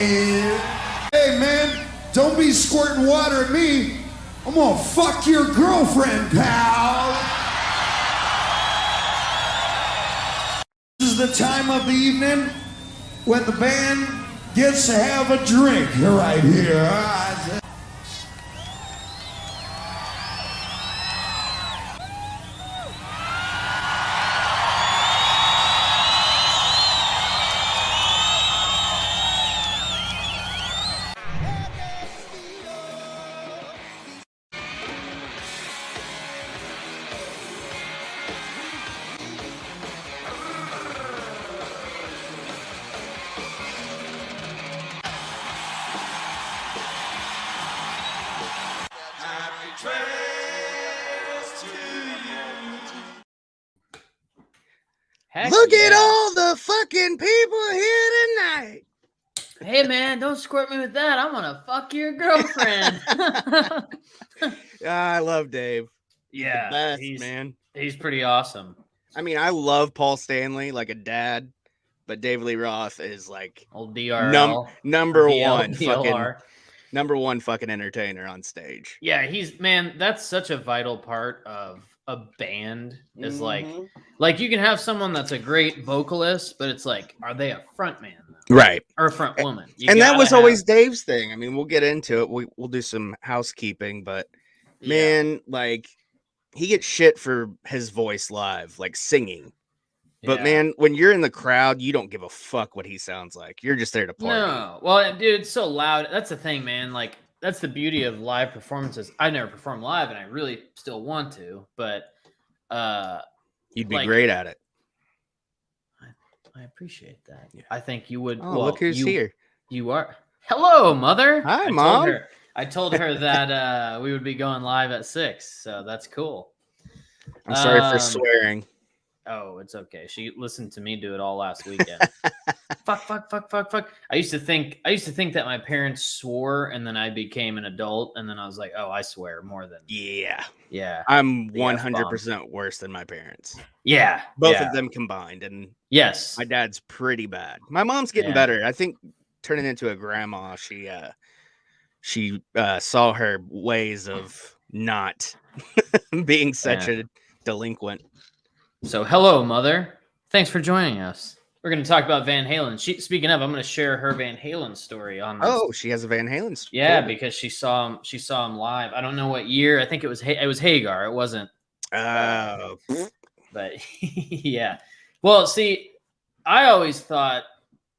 Hey man, don't be squirting water at me. I'm gonna fuck your girlfriend, pal. This is the time of the evening when the band gets to have a drink right here. Heck Look at yeah. all the fucking people here tonight. Hey man, don't squirt me with that. I'm gonna fuck your girlfriend. I love Dave. He's Yeah, the best, he's- man. He's pretty awesome. I mean, I love Paul Stanley like a dad, but Dave Lee Roth is like Old DRL. number DL, one DLR. fucking entertainer on stage. Yeah, that's such a vital part of a band is Mhm. like you can have someone that's a great vocalist, but it's like, are they a front man though? Right. Or a front woman? And that was always Dave's thing. I mean, we'll get into it. We'll do some housekeeping, but man, like he gets shit for his voice live, like singing. But man, when you're in the crowd, you don't give a fuck what he sounds like. You're just there to party. No. Well, dude, it's so loud. That's the thing, man. Like, that's the beauty of live performances. I never performed live, and I really still want to, but you'd be great at it. I appreciate that. Yeah. I think you would. Oh, well, look who's here. You are. Hello, Mother. Hi, Mom. I told her that we would be going live at 6, so that's cool. I'm sorry for swearing. Oh, it's okay. She listened to me do it all last weekend. fuck. I used to think that my parents swore, and then I became an adult, and then I was like, oh, I swear more than. Yeah. I'm 100% worse than my parents. Yeah, both of them combined, and yes, my dad's pretty bad. My mom's getting better. I think turning into a grandma, she saw her ways of not being such a delinquent. So, hello, Mother. Thanks for joining us. We're going to talk about Van Halen. Speaking of, I'm going to share her Van Halen story on this. Oh, she has a Van Halen story. Yeah, because she saw him live. I don't know what year. I think it was Hagar. It wasn't. Oh. But yeah. Well, see, I always thought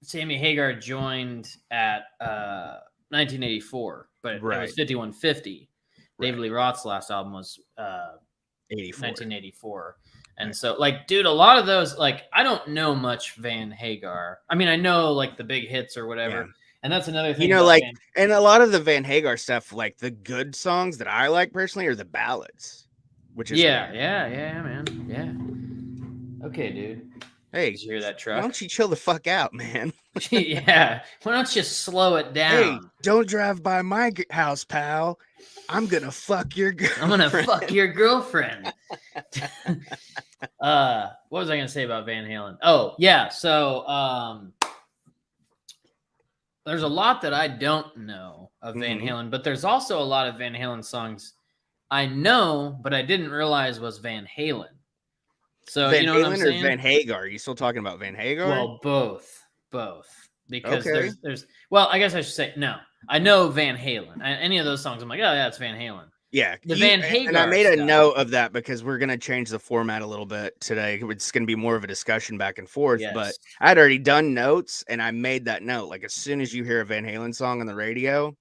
Sammy Hagar joined at 1984, but it was 5150. David Lee Roth's last album was 1984. And so, like, dude, a lot of those, like, I don't know much Van Hagar. I mean, I know, like, the big hits or whatever. Yeah. And that's another thing. You know, like, and a lot of the Van Hagar stuff, like, the good songs that I like personally are the ballads. Which is weird. Man. Yeah. Okay, dude. Hey, did you hear that truck? Why don't you chill the fuck out, man? Yeah. Why don't you slow it down? Hey, don't drive by my house, pal. I'm gonna fuck your girlfriend. I'm gonna fuck your girlfriend. What was I gonna say about Van Halen? Oh, yeah. So there's a lot that I don't know of Van Halen, but there's also a lot of Van Halen songs I know, but I didn't realize was Van Halen. So Van you know Halen what I'm saying? Or Van Hagar? Are you still talking about Van Hagar? Well, both. Because there's well, I guess I should say no. I know Van Halen. Any of those songs, I'm like, oh yeah, it's Van Halen. Yeah, Van Hagar. And I made a note of that because we're gonna change the format a little bit today. It's gonna be more of a discussion back and forth. Yes. But I'd already done notes, and I made that note. Like as soon as you hear a Van Halen song on the radio,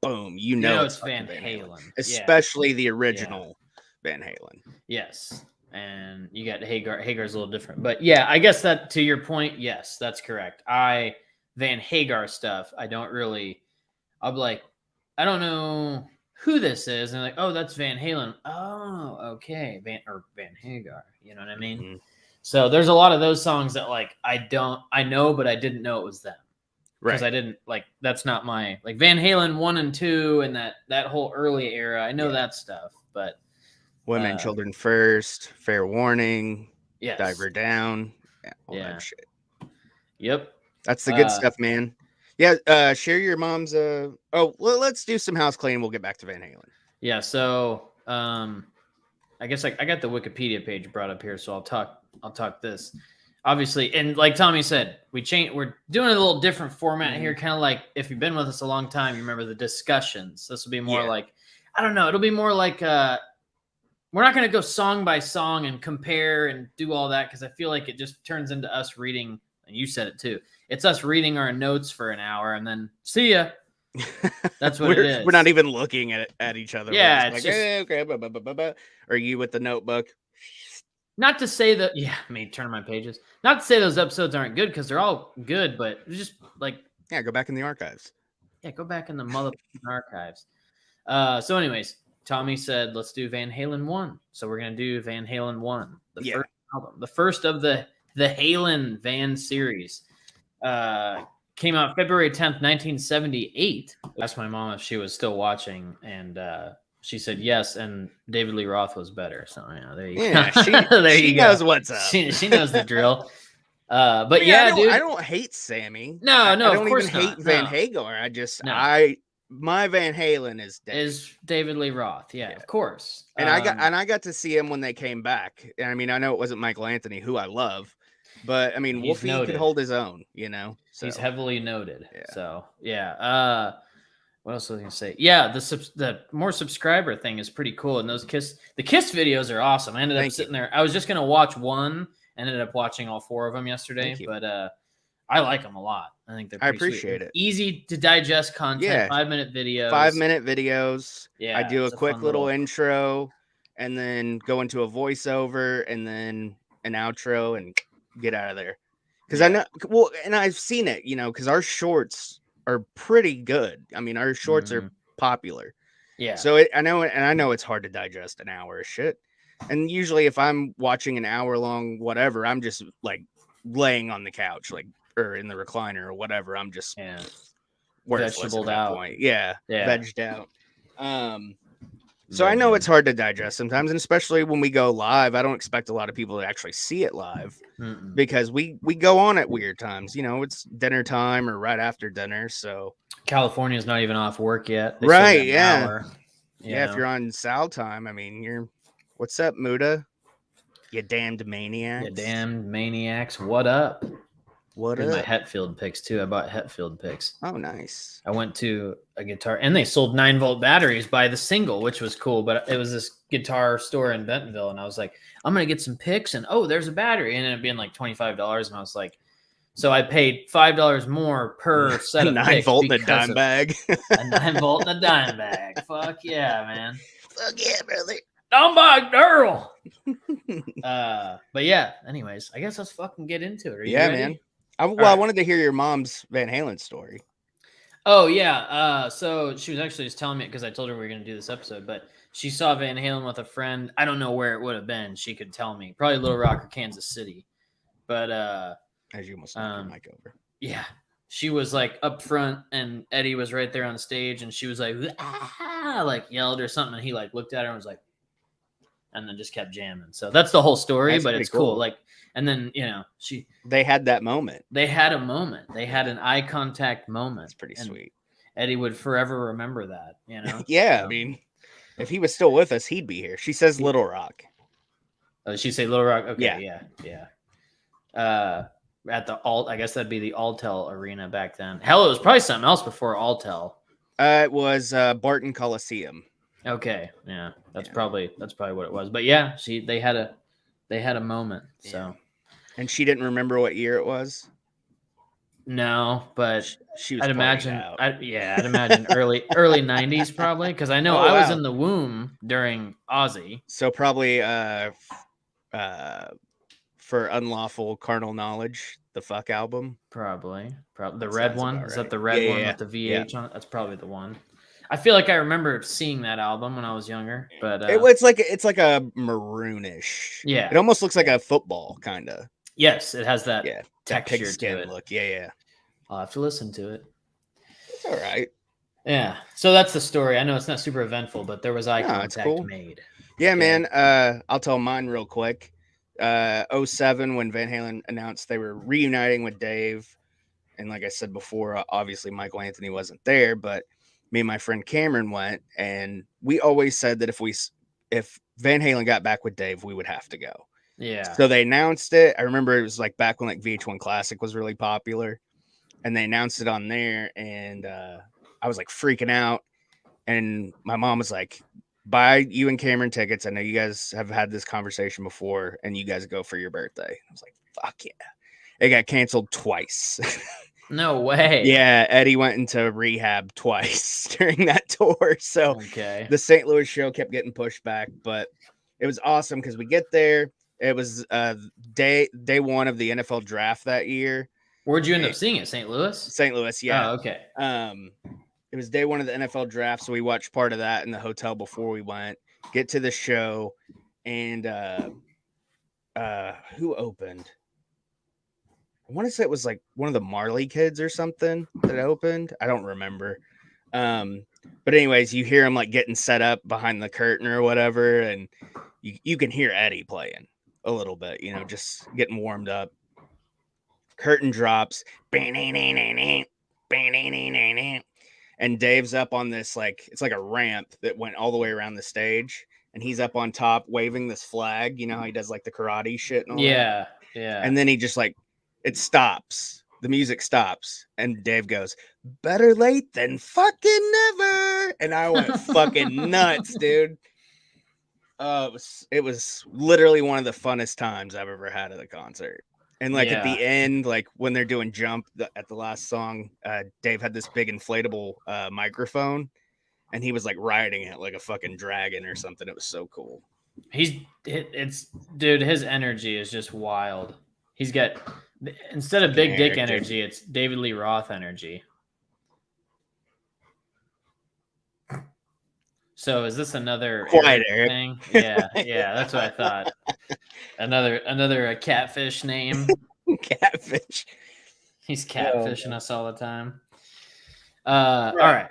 boom, you know it's Van Halen. Especially the original Van Halen. Yes. And you got Hagar. Hagar's a little different, but yeah, I guess that to your point, yes, that's correct. Van Hagar stuff, I don't really. I'll be like, I don't know who this is, and like, oh, that's Van Halen. Oh, okay, Van Hagar. You know what I mean? Mm-hmm. So there's a lot of those songs that like I know, but I didn't know it was them. Because I didn't like. That's not my like Van Halen 1 and 2 and that whole early era. I know that stuff, but. Women, Children First, Fair Warning, yes. Diver Down, all that shit. Yep. That's the good stuff, man. Yeah, share your mom's. Let's do some house cleaning. We'll get back to Van Halen. Yeah. So, I guess I got the Wikipedia page brought up here, so I'll talk this. Obviously, and like Tommy said, we're doing a little different format here, kind of like if you've been with us a long time, you remember the discussions. This will be more like, I don't know, it'll be more like we're not going to go song by song and compare and do all that, because I feel like it just turns into us reading, and you said it too. It's us reading our notes for an hour and then see ya. That's what it is. We're not even looking at each other. Yeah, it's like, okay, blah, blah, blah, blah, blah. Or you with the notebook. Not to say that, me turn my pages. Not to say those episodes aren't good, because they're all good, but it's just like, go back in the archives. Yeah, go back in the motherfucking archives. So, anyways, Tommy said, let's do Van Halen 1. So we're gonna do Van Halen 1, the first album, the first of the Halen Van series. Came out February 10th, 1978. I asked my mom if she was still watching, and she said yes, and David Lee Roth was better. So there you go. She knows what's up. She knows the drill. But dude, I don't hate Sammy. No, I don't of course even hate not. Van Halen. My Van Halen is David Lee Roth. Yeah, of course. And I got to see him when they came back. And I mean, I know it wasn't Michael Anthony, who I love, but I mean, Wolfie could hold his own, So. He's heavily noted. Yeah. So what else was I gonna say? Yeah, the more subscriber thing is pretty cool, and the Kiss videos are awesome. I ended up sitting there. I was just gonna watch one, ended up watching all 4 of them yesterday, but I like them a lot. I think they're pretty appreciate it. Easy to digest content. Yeah. 5-minute videos. 5-minute videos. Yeah, I do a quick little intro, and then go into a voiceover, and then an outro, and get out of there. Because I know, and I've seen it, because our shorts are pretty good. I mean, our shorts are popular. Yeah. So I know it's hard to digest an hour of shit. And usually, if I'm watching an hour long whatever, I'm just like laying on the couch, or in the recliner or whatever. I'm just vegetable out. Point. Yeah, vegged out. So I know it's hard to digest sometimes, and especially when we go live. I don't expect a lot of people to actually see it live because we go on at weird times. It's dinner time or right after dinner. So California's not even off work yet. Right? Yeah. If you're on Sal time, I mean, what's up, Muda? You damned maniacs. You damned maniacs. What up? Here's my Hetfield picks too. I bought Hetfield picks. Oh, nice. I went to a guitar, and they sold 9-volt batteries by the single, which was cool. But it was this guitar store in Bentonville, and I was like, I'm gonna get some picks, and there's a battery, and it ended up being like $25, and I was like, so I paid $5 more per set of 9-volt in a dime bag. A 9-volt in a dime bag. Fuck yeah, man. Fuck yeah, brother. Don't buy Daryl. But yeah. Anyways, I guess let's fucking get into it. Are you ready? Man. I wanted to hear your mom's Van Halen story. Oh, yeah. So she was actually just telling me, because I told her we were going to do this episode, but she saw Van Halen with a friend. I don't know where it would have been. She could tell me. Probably Little Rock or Kansas City. But as you almost knocked your mic over. Yeah. She was like up front, and Eddie was right there on stage, and she was like, like yelled or something, and he like looked at her and was like, and then just kept jamming. So that's the whole story, but it's cool. Like, and then, they had that moment. They had a moment. They had an eye contact moment. It's pretty sweet. Eddie would forever remember that, Yeah. So. I mean, if he was still with us, he'd be here. She says Little Rock. Oh, did she say Little Rock? Okay. Yeah. At the I guess that'd be the Altel Arena back then. Hell, it was probably something else before Altel. It was Barton Coliseum. Okay, yeah, that's probably what it was. But yeah, they had a moment. So, and she didn't remember what year it was. No, but she was. I'd imagine early 90s probably, because I know I was in the womb during Ozzy. So probably for Unlawful Carnal Knowledge, the Fuck album. Probably the red one. Is that the red one with the VH on it? That's probably the one. I feel like I remember seeing that album when I was younger, but it's like a maroonish. Yeah, it almost looks like a football kind of. Yes, it has that texture skin to it. Look. Yeah. I'll have to listen to it. It's all right. Yeah. So that's the story. I know it's not super eventful, but there was eye contact made. Yeah, man. I'll tell mine real quick. 07 when Van Halen announced they were reuniting with Dave, And like I said before, obviously Michael Anthony wasn't there, but me and my friend Cameron went, and we always said that if Van Halen got back with Dave, we would have to go. Yeah. So they announced it. I remember it was like back when like VH1 Classic was really popular, and they announced it on there, and I was like freaking out. And my mom was like, buy you and Cameron tickets. I know you guys have had this conversation before, and you guys go for your birthday. I was like, fuck yeah. It got canceled twice. No way. Yeah, Eddie went into rehab twice during that tour. So Okay. the St. Louis show kept getting pushed back, but it was awesome because we get there. It was day one of the NFL draft that year. Where'd you end up seeing it? St. Louis? St. Louis, yeah. Oh, okay. It was day one of the NFL draft, so we watched part of that in the hotel before we went. Get to the show, and who opened? I want to say it was like one of the Marley kids or something that opened. I don't remember. But anyways, you hear him like getting set up behind the curtain or whatever, and you can hear Eddie playing a little bit, you know, just getting warmed up. Curtain drops, and Dave's up on this, like, it's like a ramp that went all the way around the stage, and he's up on top waving this flag. You know how he does like the karate shit and all that? Yeah. And then he just like, it stops. The music stops, and Dave goes, better late than fucking never. And I went fucking nuts, dude. It was literally one of the funnest times I've ever had at a concert. And like at the end, like when they're doing Jump at the last song, Dave had this big inflatable microphone, and he was like riding it like a fucking dragon or something. It was so cool. Dude, his energy is just wild. He's got, instead of Big Dick energy, it's David Lee Roth energy. So is this another thing? Yeah, that's what I thought. Another catfish name. Catfish. He's catfishing us all the time. All right.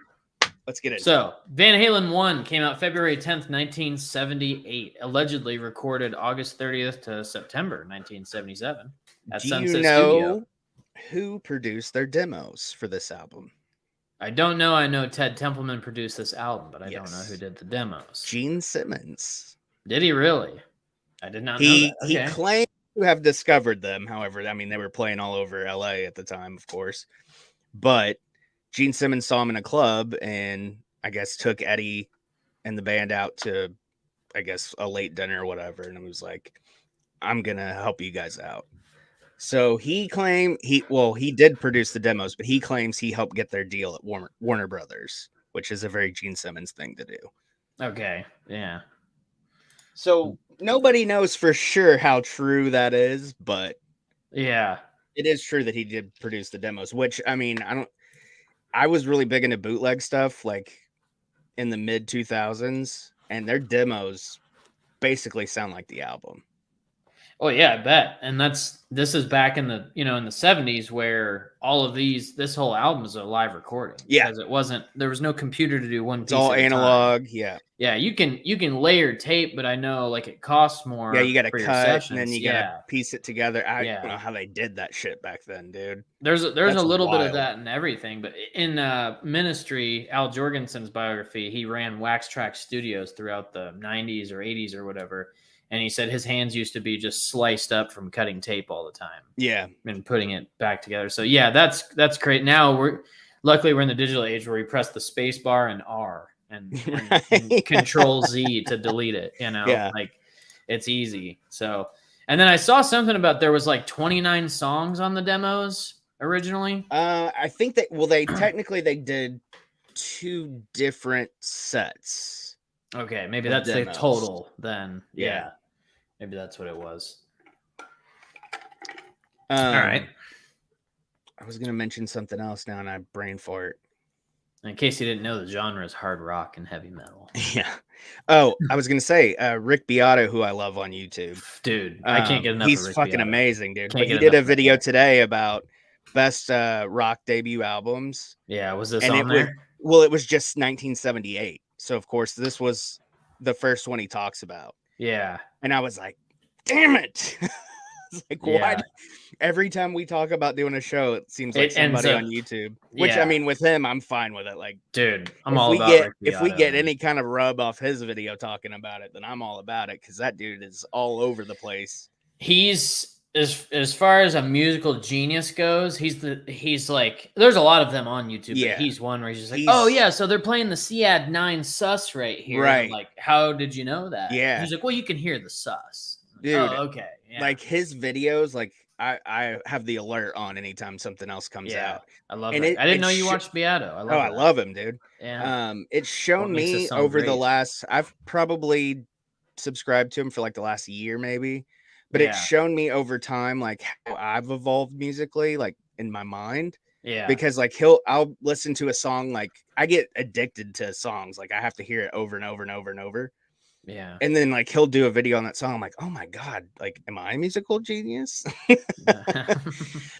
Let's get it. So Van Halen 1 came out February 10th, 1978. Allegedly recorded August 30th to September 1977 at Sunset Studio. Who produced their demos for this album? I don't know. I know Ted Templeman produced this album, but I don't know who did the demos. Gene Simmons. Did he really? I did not know that. Okay. He claimed to have discovered them. However, I mean, they were playing all over LA at the time, of course. But Gene Simmons saw him in a club and I guess took Eddie and the band out to, I guess, a late dinner or whatever. And it was like, I'm going to help you guys out. So he claimed he did produce the demos, but he claims he helped get their deal at Warner Brothers, which is a very Gene Simmons thing to do. Okay. Yeah. So nobody knows for sure how true that is, but yeah, it is true that he did produce the demos, which, I mean, I was really big into bootleg stuff like in the mid 2000s, and their demos basically sound like the album. Oh yeah, I bet. And this is back in the, in the 70s where all of this whole album is a live recording. Yeah. Because there was no computer to do one piece. It's all analog. Yeah. Yeah. You can layer tape, but I know like it costs more. Yeah. You got to cut and then you got to piece it together. I don't know how they did that shit back then, dude. There's a little bit of that in everything, but in Ministry, Al Jorgensen's biography, he ran Wax Trax Studios throughout the 90s or 80s or whatever. And he said his hands used to be just sliced up from cutting tape all the time. Yeah. And putting it back together. So yeah, that's great. Now luckily we're in the digital age where we press the space bar and R and Control Z to delete it, like it's easy. So, and then I saw something about there was like 29 songs on the demos originally. I think they technically they did 2 different sets. Okay. Maybe that's the total then. Yeah. Maybe that's what it was. All right. I was going to mention something else now, and I brain fart. In case you didn't know, the genre is hard rock and heavy metal. Yeah. Oh, I was going to say, Rick Beato, who I love on YouTube. Dude, I can't get enough He's of Rick fucking Beato. amazing, dude. But he did a video today about best rock debut albums. Yeah, was this on there? It was just 1978. So, of course, this was the first one he talks about. Yeah. And I was like, damn it. It's like, why? Yeah. Every time we talk about doing a show, it seems like It ends somebody up, on YouTube. Which I yeah, mean, with him, I'm fine with it. Like, dude, I'm all about Rick if we Beato, get man. any kind of rub off his video talking about it, then I'm all about it because that dude is all over the place. He's as far as a musical genius goes, he's like, there's a lot of them on YouTube, Yeah. but he's one where he's just like, oh yeah, so they're playing the Ciad 9 sus right here. Right. I'm like, how did you know that? Yeah. He's like, well, you can hear the sus. Dude, oh, okay. Yeah. Like his videos, like I have the alert on anytime something else comes out. I love And it. I didn't know you watched Beato. I love him, dude. Yeah. It's shown me over the last, I've probably subscribed to him for like the last year, maybe, but it's shown me over time, like how I've evolved musically, like in my mind. Yeah. Because like I'll listen to a song, like I get addicted to songs. Like I have to hear it over and over and over and over. Yeah. And then like he'll do a video on that song. I'm like, oh my God, like, am I a musical genius?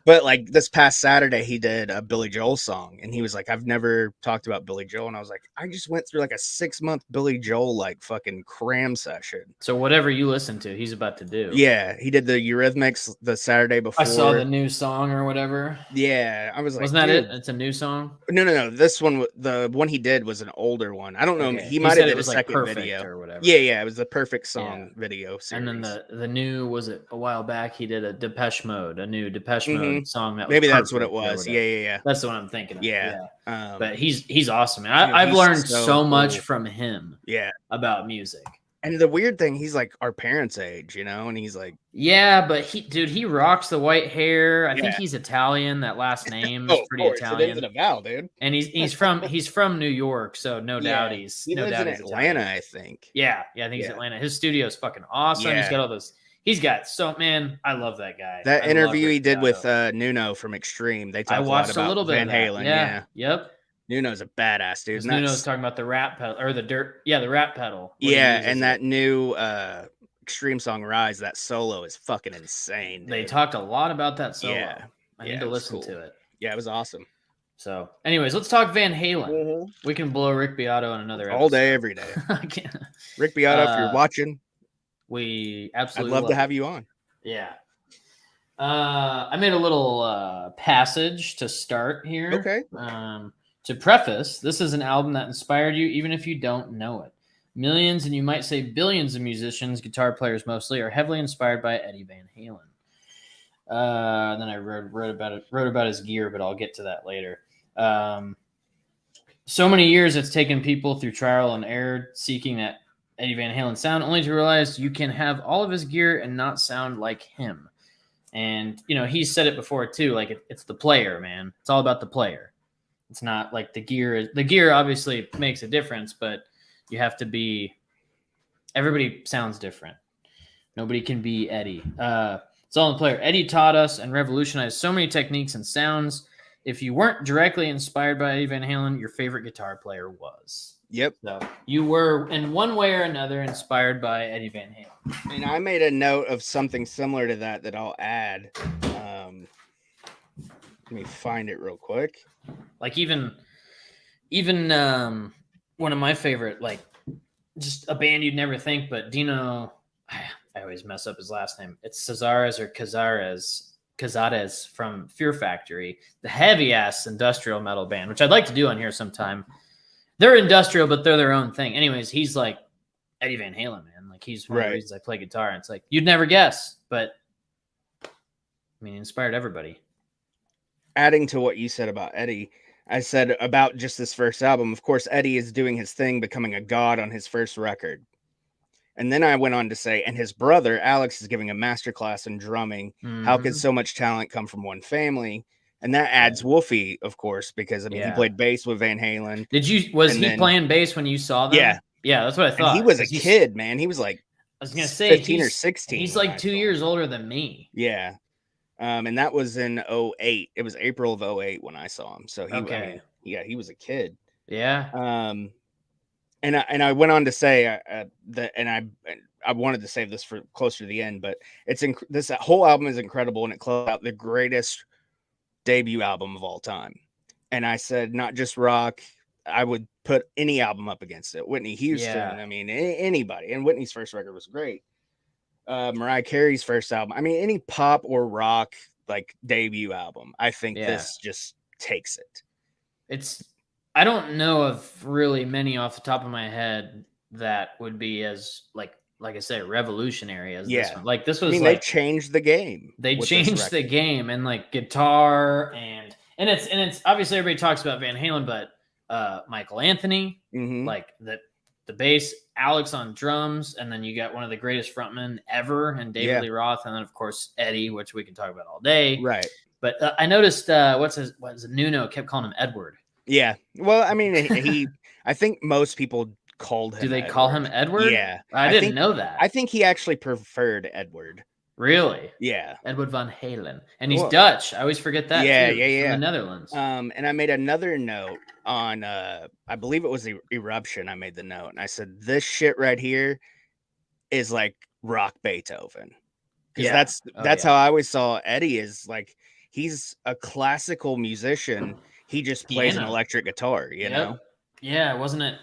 But like this past Saturday, he did a Billy Joel song and he was like, I've never talked about Billy Joel. And I was like, I just went through like a 6-month Billy Joel like fucking cram session. So whatever you listen to, he's about to do. Yeah, he did the Eurythmics the Saturday before. I saw the new song or whatever. Yeah, I was like, wasn't that it? It's a new song. No. This one, the one he did was an older one. I don't know. Okay. He might have did a like second video or whatever. Yeah, it was the Perfect Song video series. And then the new, was it a while back? He did a Depeche Mode Mode song that was maybe that's what it was. Yeah. That's the one I'm thinking of. Yeah. But he's awesome. And I've learned so much from him. Yeah. About music. And the weird thing, he's like our parents' age, you know, and he's like, yeah, but he rocks the white hair. I think he's Italian. That last name is pretty Italian. It is a vowel, dude. And he's from New York, so no doubt he lives in Atlanta, Italian. I think. Yeah, I think he's Atlanta. His studio is fucking awesome. He's got all those. He's got man, I love that guy. That interview he did with Nuno from Extreme, they talked a lot about a little bit Van Halen. Yeah. Yep. Nuno's a badass dude. Nuno's talking about the rap pedal or the dirt. Yeah, the rap pedal. And that new Extreme song Rise, that solo is fucking insane. Dude. They talked a lot about that solo. Yeah. I need to listen to it. Yeah, it was awesome. So, anyways, let's talk Van Halen. We can blow Rick Beato on another episode. All day, every day. Rick Beato, if you're watching, we absolutely I'd love to have you on. Yeah. I made a little passage to start here. Okay. To preface, this is an album that inspired you, even if you don't know it. Millions, and you might say billions of musicians, guitar players mostly, are heavily inspired by Eddie Van Halen. Then I wrote about his gear, but I'll get to that later. So many years it's taken people through trial and error seeking that Eddie Van Halen sound, only to realize you can have all of his gear and not sound like him. And, you know, he said it before too, like it's the player, man. It's all about the player. It's not like the gear. The gear obviously makes a difference, but you have to be. Everybody sounds different. Nobody can be Eddie. It's all in the player. Eddie taught us and revolutionized so many techniques and sounds. If you weren't directly inspired by Eddie Van Halen, your favorite guitar player was. Yep. So you were, in one way or another, inspired by Eddie Van Halen. And I made a note of something similar to that I'll add. Let me find it real quick. Like even one of my favorite, like just a band you'd never think, but Dino, I always mess up his last name. It's Cazares or Cazares from Fear Factory, the heavy ass industrial metal band, which I'd like to do on here sometime. They're industrial, but they're their own thing. Anyways, he's like Eddie Van Halen, man. Like he's one of the reasons I play guitar. And it's like, you'd never guess, but I mean, he inspired everybody. Adding to what you said about Eddie, I said about just this first album, of course, Eddie is doing his thing, becoming a god on his first record. And then I went on to say, and his brother, Alex, is giving a masterclass in drumming. Mm-hmm. How could so much talent come from one family? And that adds Wolfie, of course, because I mean, he played bass with Van Halen. Was he playing bass when you saw them? Yeah. Yeah, that's what I thought. And he was a kid, man. He was like, I was going to say 15 or 16. He's like 2 years older than me. Yeah. And that was in 2008. It was April of 2008 when I saw him. So he was a kid. Yeah. And I went on to say that, and I wanted to save this for closer to the end, but this whole album is incredible, and it closed out the greatest debut album of all time. And I said, not just rock, I would put any album up against it. Whitney Houston, I mean, anybody. And Whitney's first record was great. Mariah Carey's first album. I mean, any pop or rock like debut album. I think this just takes it. I don't know of really many off the top of my head that would be as like I said, revolutionary as this one. Like this was they changed the game. They changed the game, and like guitar and it's obviously everybody talks about Van Halen, but Michael Anthony, like the bass, Alex on drums, and then you got one of the greatest frontmen ever, and David Lee Roth, and then of course Eddie, which we can talk about all day. Right. But I noticed what's Nuno kept calling him Edward. Yeah. Well, I mean, I think most people called him. Do they Edward. call him Edward? Yeah. I didn't know that. I think he actually preferred Edward. Really? Yeah. Edward Van Halen. And he's Dutch. I always forget that. Yeah, too, yeah. From the Netherlands. And I made another note on I believe it was Eruption. I made the note and I said, this shit right here is like rock Beethoven. Because that's how I always saw Eddie, is like he's a classical musician. He just plays an electric guitar, you know? Yeah, wasn't it?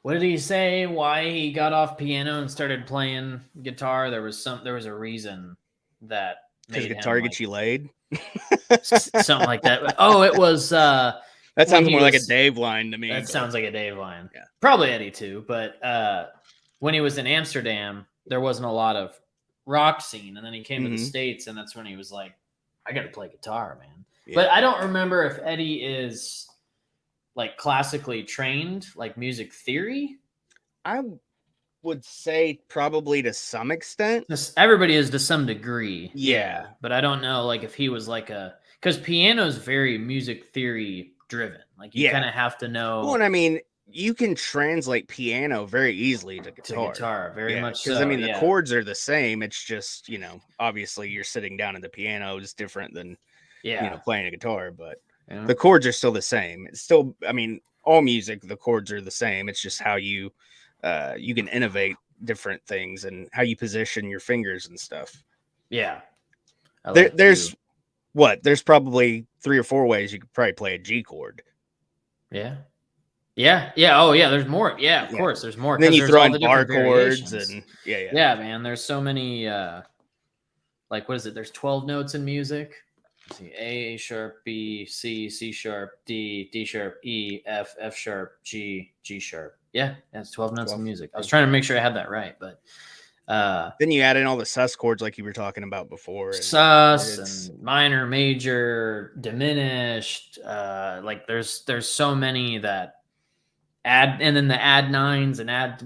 What did he say? Why he got off piano and started playing guitar? There was a reason that because guitar gets you laid, something like that. Oh, it was. That sounds more like a Dave line to me. That sounds like a Dave line. Yeah, probably Eddie too. But when he was in Amsterdam, there wasn't a lot of rock scene, and then he came to the States, and that's when he was like, "I got to play guitar, man." Yeah. But I don't remember if Eddie is like classically trained, like music theory. I would say probably to some extent. Everybody is to some degree. Yeah. But I don't know like if he was like because piano is very music theory driven. Like you kind of have to know. Well, and I mean, you can translate piano very easily to guitar. Very much so. Because I mean, the chords are the same. It's just, obviously you're sitting down at the piano is different than, playing a guitar, but the chords are still the same. It's still, I mean, all music, the chords are the same. It's just how you can innovate different things and how you position your fingers and stuff. Yeah. There's probably 3 or 4 ways you could probably play a G chord. Yeah. Yeah. Oh yeah. There's more. Yeah, of course. There's more. And then you throw in bar chords and yeah, man. There's so many, like, what is it? There's 12 notes in music. Let's see, A sharp, B, C, C sharp, D, D sharp, E, F, F sharp, G, G sharp. Yeah, that's 12 notes in music. I was trying to make sure I had that right, but then you add in all the sus chords like you were talking about before. Sus and minor, major, diminished. Like there's so many that add, and then the add nines and add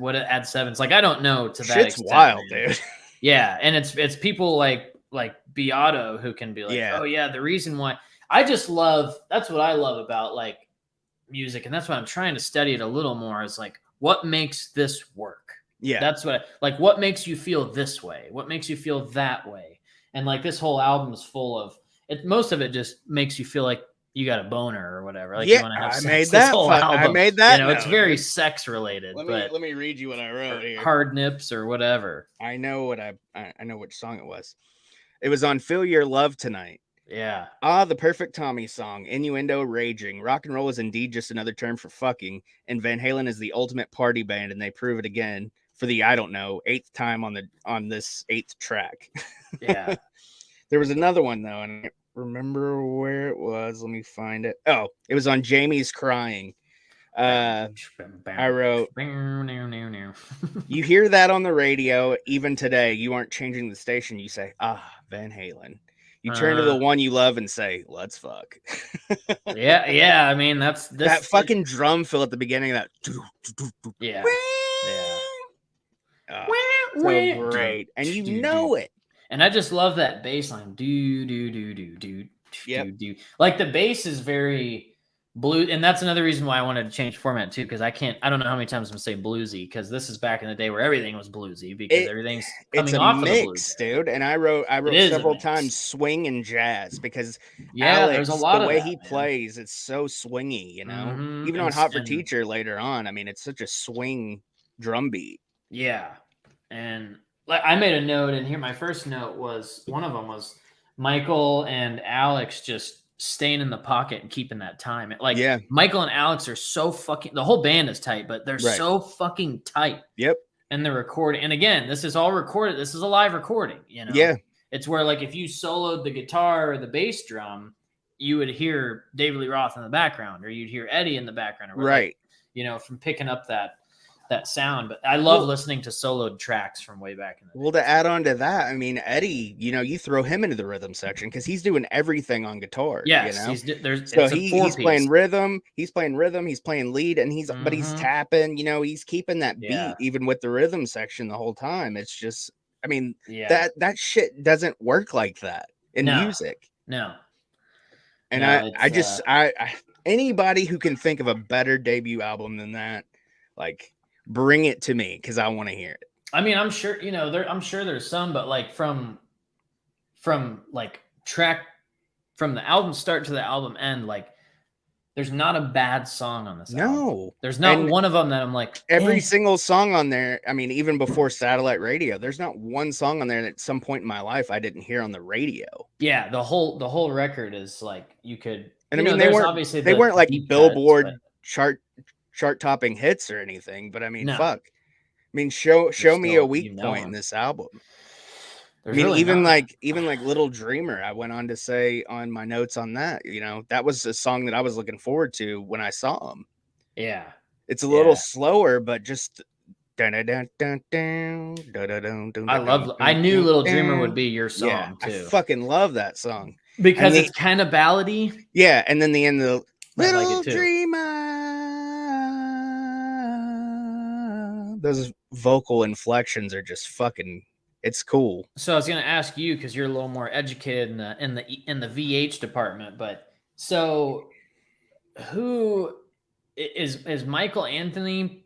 sevens. Like I don't know to that Shit's extent. Wild, dude. Yeah, and it's people like Beato who can be like, oh yeah, the reason why that's what I love about like music, and that's why I'm trying to study it a little more, is like what makes this work. Yeah, that's what makes you feel this way, what makes you feel that way. And like this whole album is full of it. Most of it just makes you feel like you got a boner or whatever. Like you want to have sex. I made that. It's very sex related. Let me read you what I wrote here. Hard nips or whatever. I know I know which song it was. It was on Feel Your Love Tonight. Yeah. The perfect Tommy song. Innuendo, raging. Rock and roll is indeed just another term for fucking, and Van Halen is the ultimate party band, and they prove it again for the 8th time on this 8th track. Yeah. There was another one though, and I can't remember where it was. Let me find it. Oh, it was on Jamie's Crying. I wrote, you hear that on the radio even today. You aren't changing the station. You say, Van Halen. You turn to the one you love and say, let's fuck. Yeah. I mean, that's that fucking drum fill at the beginning of that. Yeah. So great. And you know it. And I just love that bass line. Do. Like the bass is very blue, and that's another reason why I wanted to change format too, because I don't know how many times I'm gonna say bluesy, because this is back in the day where everything was bluesy, because everything's coming off mix, of the blues, dude. And I wrote several times swing and jazz, because Alex, there's a lot the way of that, he plays, it's so swingy, even on Hot for Teacher later on. I mean, it's such a swing drum beat. Yeah. And like I made a note in here. My first note was, one of them was Michael and Alex just staying in the pocket and keeping that time. Michael and Alex are so fucking, the whole band is tight, but they're so fucking tight. Yep. and the recording. And again, this is all recorded. This is a live recording, you know? Yeah. It's where, like, if you soloed the guitar or the bass drum, you would hear David Lee Roth in the background, or you'd hear Eddie in the background, or Right. like, you know, from picking up that sound. But I love listening to soloed tracks from way back in the day. Well, to add on to that, I mean, Eddie, you know, you throw him into the rhythm section because he's doing everything on guitar. Yes, you know? so he's playing rhythm, he's playing lead, and but he's tapping. You know, he's keeping that beat even with the rhythm section the whole time. It's just, I mean, that shit doesn't work like that in music. No. And I anybody who can think of a better debut album than that, like, bring it to me because I want to hear it. I mean, I'm sure, you know, I'm sure there's some, but like from like track from the album start to the album end, like there's not a bad song on this album. There's not one of them that I'm like, every single song on there. I mean, even before satellite radio, there's not one song on there that at some point in my life I didn't hear on the radio. Yeah, the whole record is like, you could, and I mean, they weren't like Billboard chart topping hits or anything, but I mean, fuck. I mean, show me a weak point in this album. I mean, really even like Little Dreamer, I went on to say on my notes on that, you know, that was a song that I was looking forward to when I saw him. Yeah. It's a little slower, but just I knew Little Dreamer would be your song too. I fucking love that song. Because it's kind of ballady. Yeah, and then the end of Little Dreamer. Those vocal inflections are just fucking, it's cool. So I was going to ask you, because you're a little more educated in the VH department, but so who is Michael Anthony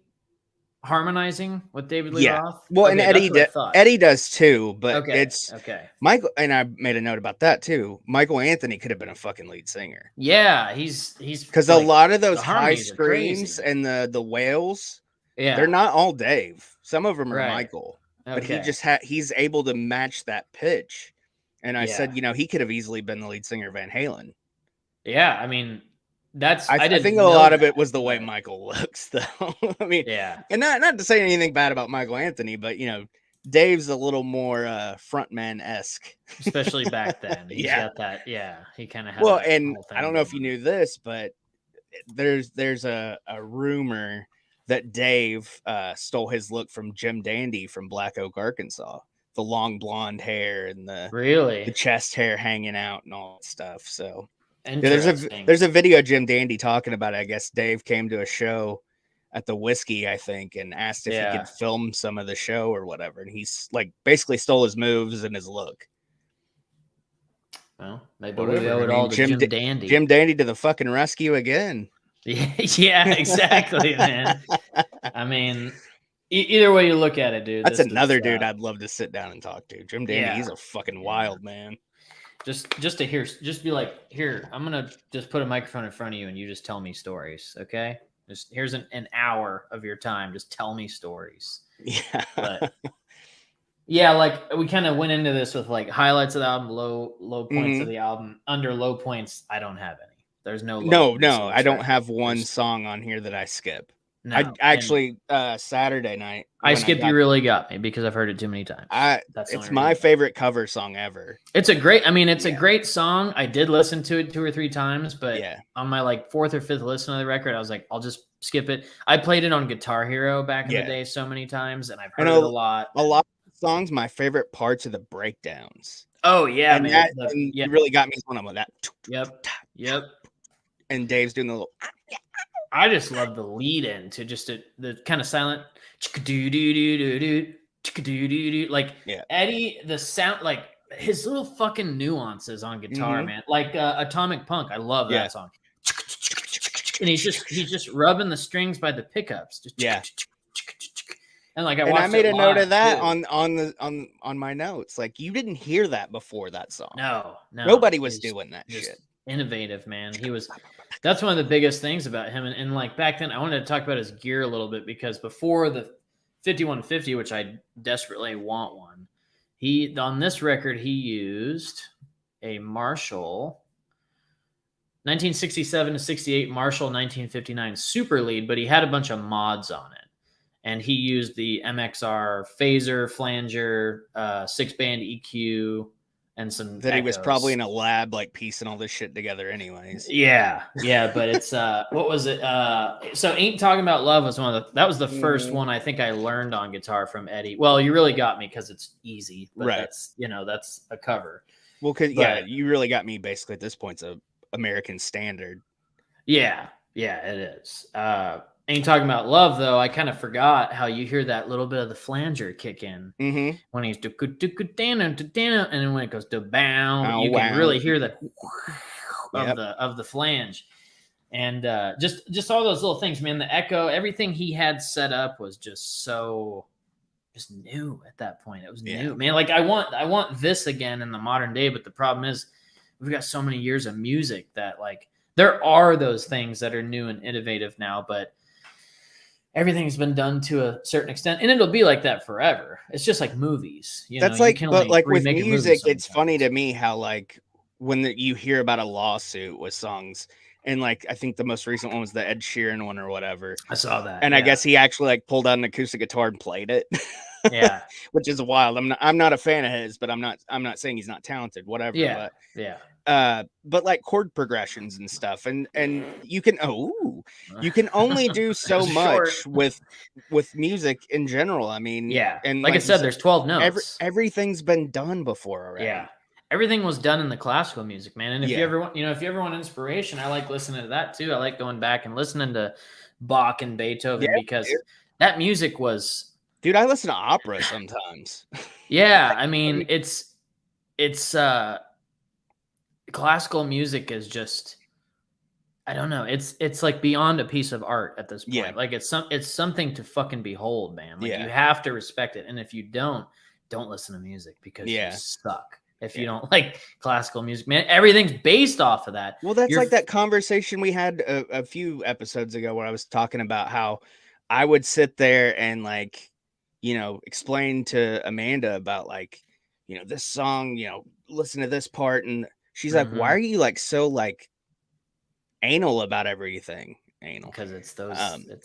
harmonizing with David Lee Roth? Well, and Eddie does too, but it's Michael, and I made a note about that too. Michael Anthony could have been a fucking lead singer. Yeah, he's because like, a lot of those high screams and the wails, they're not all Dave. Some of them are Michael, but he's able to match that pitch. And I said, you know, he could have easily been the lead singer of Van Halen. Yeah, I mean, I think a lot of it was the way Michael looks, though. I mean, and not to say anything bad about Michael Anthony, but you know, Dave's a little more frontman-esque, especially back then. He's got that. Yeah, he kind of had. Well, and I don't know if you knew this, but there's a rumor that Dave stole his look from Jim Dandy from Black Oak, Arkansas. The long blonde hair and the chest hair hanging out and all that stuff. So. There's a video of Jim Dandy talking about it. I guess Dave came to a show at the Whiskey, I think, and asked if he could film some of the show or whatever. And he's like basically stole his moves and his look. Well, maybe we owe it all to Jim Dandy. Jim Dandy to the fucking rescue again. Yeah, exactly, man. I mean, either way you look at it, dude. That's another dude I'd love to sit down and talk to. Jim Dandy, he's a fucking wild man. Just to hear, just be like, here, I'm gonna just put a microphone in front of you and you just tell me stories, okay? Just here's an hour of your time, just tell me stories. Yeah. But yeah, like we kind of went into this with like highlights of the album, low points of the album. Under low points, I don't have any. There's no I don't have one song on here that I skip. No, I actually Saturday night I skipped You Really Got Me because I've heard it too many times. It's my favorite cover song ever. It's a great song. I did listen to it 2 or 3 times, but on my like 4th or 5th listen to the record, I was like, I'll just skip it. I played it on Guitar Hero back in the day so many times, and I've heard it a lot. A lot of songs, my favorite parts are the breakdowns. Oh yeah, and man. You Really Got Me is one of them. That. Yep. And Dave's doing the little. I just love the lead in to just the kind of silent like Eddie, the sound, like his little fucking nuances on guitar, man. Like Atomic Punk, I love that song. And he's just rubbing the strings by the pickups. And like I made a note of that on my notes. Like you didn't hear that before that song. No. Nobody was doing that shit. Innovative, man. That's one of the biggest things about him. And like back then, I wanted to talk about his gear a little bit because before the 5150, which I desperately want one, on this record he used a Marshall 1967 to 68 Marshall 1959 Super Lead, but he had a bunch of mods on it. and he used the MXR phaser, flanger, 6-band EQ, and some That he was echoes. probably in a lab, like piecing all this shit together, anyways. Yeah, but it's what was it? So Ain't Talking About Love was that was the first one I think I learned on guitar from Eddie. Well, you really got me because it's easy, but Right. that's a cover. Well, because you really got me basically at this point. It's a American standard. Yeah, it is. Ain't Talking About Love, though, I kind of forgot how you hear that little bit of the flanger kick in when he's and then when it goes to bow, you can really hear the of the flange, and just all those little things, man. The echo, everything he had set up was just new at that point. It was new, man. Like I want this again in the modern day, but the problem is we've got so many years of music that like there are those things that are new and innovative now, but everything's been done to a certain extent, and it'll be like that forever. It's just like movies. That's like, but like with music, it's funny to me how like when you hear about a lawsuit with songs, and like I think the most recent one was the Ed Sheeran one or whatever. I saw that, and I guess he actually like pulled out an acoustic guitar and played it. Yeah, which is wild. I'm not a fan of his, but I'm not saying he's not talented. Whatever. Yeah, but like chord progressions and stuff, and you can only do so much with music in general. I mean, and like I said, there's 12 notes. Everything's been done before already. Yeah, everything was done in the classical music, man. And if you ever want inspiration, I like listening to that too. I like going back and listening to Bach and Beethoven because that music was. Dude, I listen to opera sometimes. Yeah, I mean, it's classical music is just, I don't know. It's like beyond a piece of art at this point. Yeah. Like it's something to fucking behold, man. Like you have to respect it. And if you don't listen to music because you suck. If you don't like classical music, man, everything's based off of that. Well, that's like that conversation we had a few episodes ago where I was talking about how I would sit there and like, explain to Amanda about like, this song, listen to this part. And she's like, why are you like so like anal about everything? Anal. Because it's those.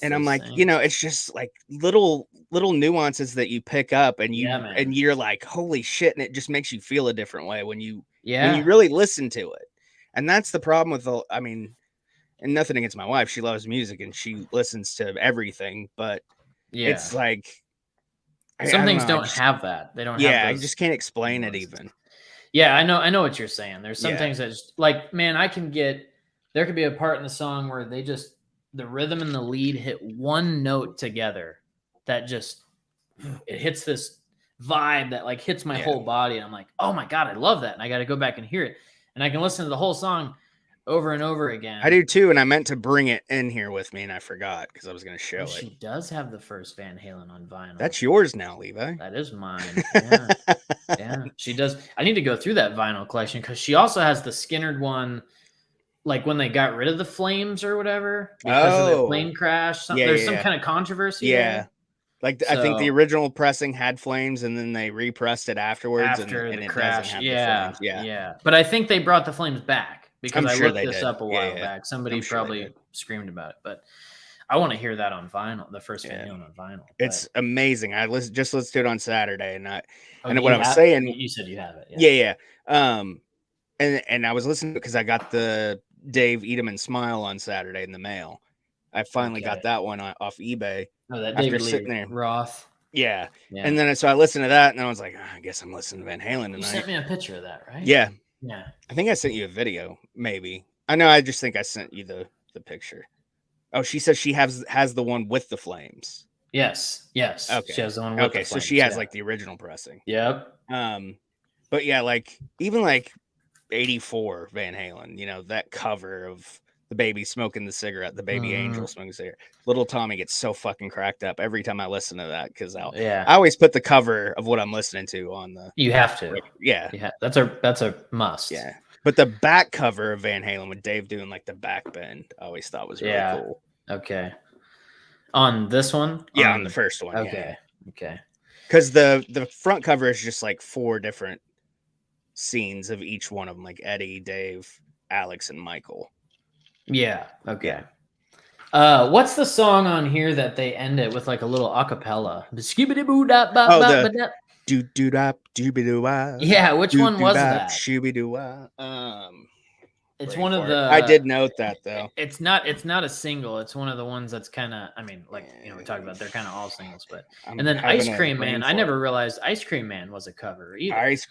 And I'm like, things. It's just like little nuances that you pick up and and you're like, holy shit. And it just makes you feel a different way when you really listen to it. And that's the problem with and nothing against my wife. She loves music and she listens to everything, but it's like, some things don't have that. They don't have those I just can't explain it even. Yeah, I know what you're saying. There's some things that just like, man, there could be a part in the song where the rhythm and the lead hit one note together that just, it hits this vibe that like hits my whole body. And I'm like, oh my God, I love that. And I got to go back and hear it. And I can listen to the whole song over and over again. I do too, and I meant to bring it in here with me, and I forgot because I was going to show it. She does have the first Van Halen on vinyl. That's yours now, Levi. That is mine. Yeah, she does. I need to go through that vinyl collection because she also has the Skinnered one, like when they got rid of the flames or whatever because of the plane crash. There's some kind of controversy. Yeah. Like I think the original pressing had flames, and then they repressed it afterwards after and the it crash. Doesn't have the flames. Yeah. But I think they brought the flames back. Because I looked this up a while back. Somebody probably screamed about it, but I want to hear that on vinyl. The first Van Halen on vinyl. It's amazing. Let's do it on Saturday, and what I was saying. You said you have it. Yeah. And I was listening because I got the Dave Edelman Smile on Saturday in the mail. I finally got that one off eBay. Oh, that David Lee Roth. Yeah. And then so I listened to that, and I was like, I guess I'm listening to Van Halen tonight. You sent me a picture of that, right? Yeah. Yeah. I think I sent you a video, maybe. I know. I just think I sent you the picture. Oh, she says she has the one with the flames. Yes. Okay. She has the one with the flames. So she has like the original pressing. Yep. But yeah, like even like 84 Van Halen, that cover of the baby smoking the cigarette, the baby angel smoking the cigarette. Little Tommy gets so fucking cracked up every time I listen to that because I always put the cover of what I'm listening to on the. You have to. Yeah. That's a must. Yeah. But the back cover of Van Halen with Dave doing like the back bend, I always thought was really cool. Okay. On this one? Yeah, on the first one. Okay. Okay. Because the front cover is just like 4 different scenes of each one of them, like Eddie, Dave, Alex, and Michael. Yeah. Okay. What's the song on here that they end it with like a little acapella? Oh, the do do dop dooby doo wah. Yeah, which one was that? Shooby doo wah. It's one of it. the. I did note that though. It's not a single. It's one of the ones that's kind of. I mean, like we talked about, they're kind of all singles, but and then Ice Cream Man. I never realized Ice Cream Man was a cover either. Ice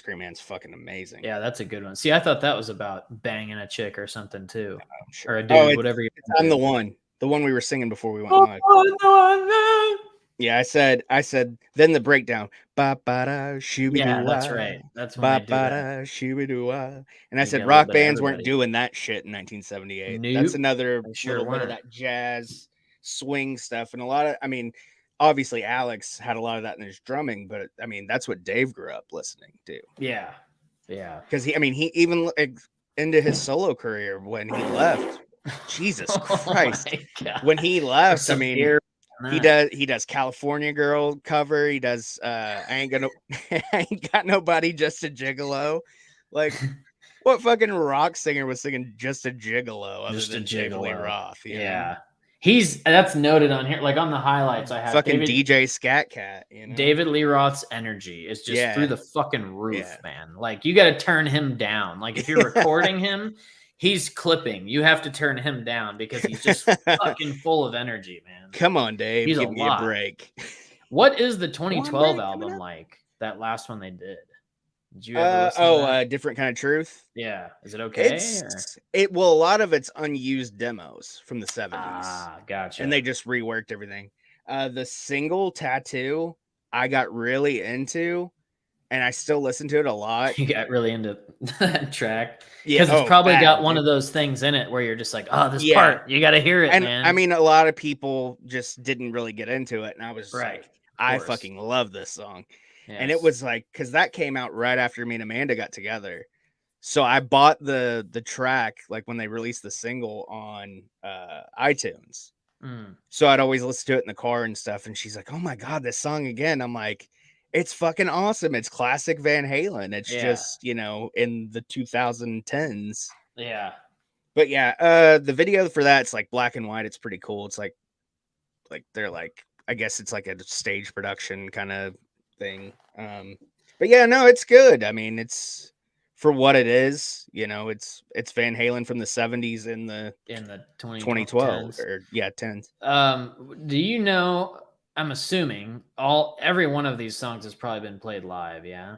Cream Man's fucking amazing. Yeah, that's a good one. See, I thought that was about banging a chick or something too, Sure. or a dude, whatever. I'm the one we were singing before we went live. Yeah, I said. Then the breakdown. Ba ba da shooby doo. Yeah, that's right. That's when ba ba da shooby doo. And I said rock bands weren't doing that shit in 1978. Nope. That's another little bit of that jazz swing stuff, and a lot of. I mean, obviously Alex had a lot of that in his drumming, but I mean that's what Dave grew up listening to. Yeah. Because he even into his solo career when he left. Jesus Christ! When he left, I mean. He does California Girl cover. He does I ain't got nobody, just a gigolo. Like what fucking rock singer was singing just a gigolo other than Lee Roth? Yeah. That's noted on here. Like on the highlights I have fucking DJ Scat Cat, David Lee Roth's energy is just through the fucking roof, man. Like you gotta turn him down. Like if you're recording him, he's clipping. You have to turn him down because he's just fucking full of energy, man. Come on, Dave. Give me a break. What is the 2012 album like? That last one they did. Did you ever listen to that? Different Kind of Truth? Yeah. Is it okay? A lot of it's unused demos from the 70s. Ah, gotcha. And they just reworked everything. The single Tattoo, I got really into. And I still listen to it a lot. You got really into that track because it's probably got one of those things in it where you're just like, oh, this part, you got to hear it, and, man. I mean, a lot of people just didn't really get into it. And I was like, I fucking love this song. Yes. And it was like, because that came out right after me and Amanda got together. So I bought the track like when they released the single on iTunes. So I'd always listen to it in the car and stuff. And she's like, oh my God, this song again. I'm like, it's fucking awesome. It's classic Van Halen. It's just, in the 2010s. Yeah. But yeah, the video for that, it's like black and white. It's pretty cool. It's like they're like, I guess it's like a stage production kind of thing. But yeah, no, it's good. I mean, it's for what it is, it's Van Halen from the 70s in the 2012 or 10s. Do you know, I'm assuming every one of these songs has probably been played live, yeah.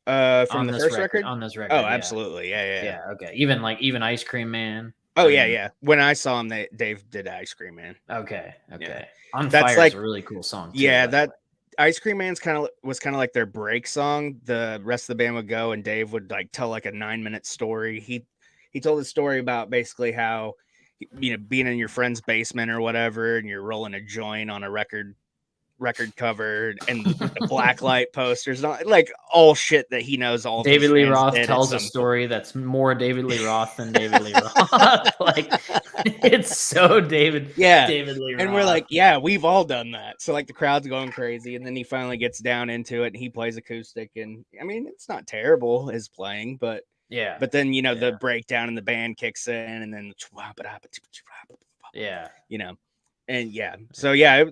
From the first record? On this record. Oh, absolutely. Yeah. Okay. Even Ice Cream Man. Oh, yeah. When I saw him, Dave did Ice Cream Man. Okay. Yeah. On Fire is a really cool song too. Yeah, that Ice Cream Man's was kind of like their break song. The rest of the band would go and Dave would like tell like a 9-minute story. He told a story about basically how being in your friend's basement or whatever, and you're rolling a joint on a record cover and the black light posters, not like all shit that he knows. All David Lee Roth tells a story that's more David Lee Roth than David Lee Roth. Like it's so David Lee Roth. And we're like, yeah, we've all done that. So like the crowd's going crazy, and then he finally gets down into it and he plays acoustic, and I mean it's not terrible his playing, but then the breakdown and the band kicks in, and then And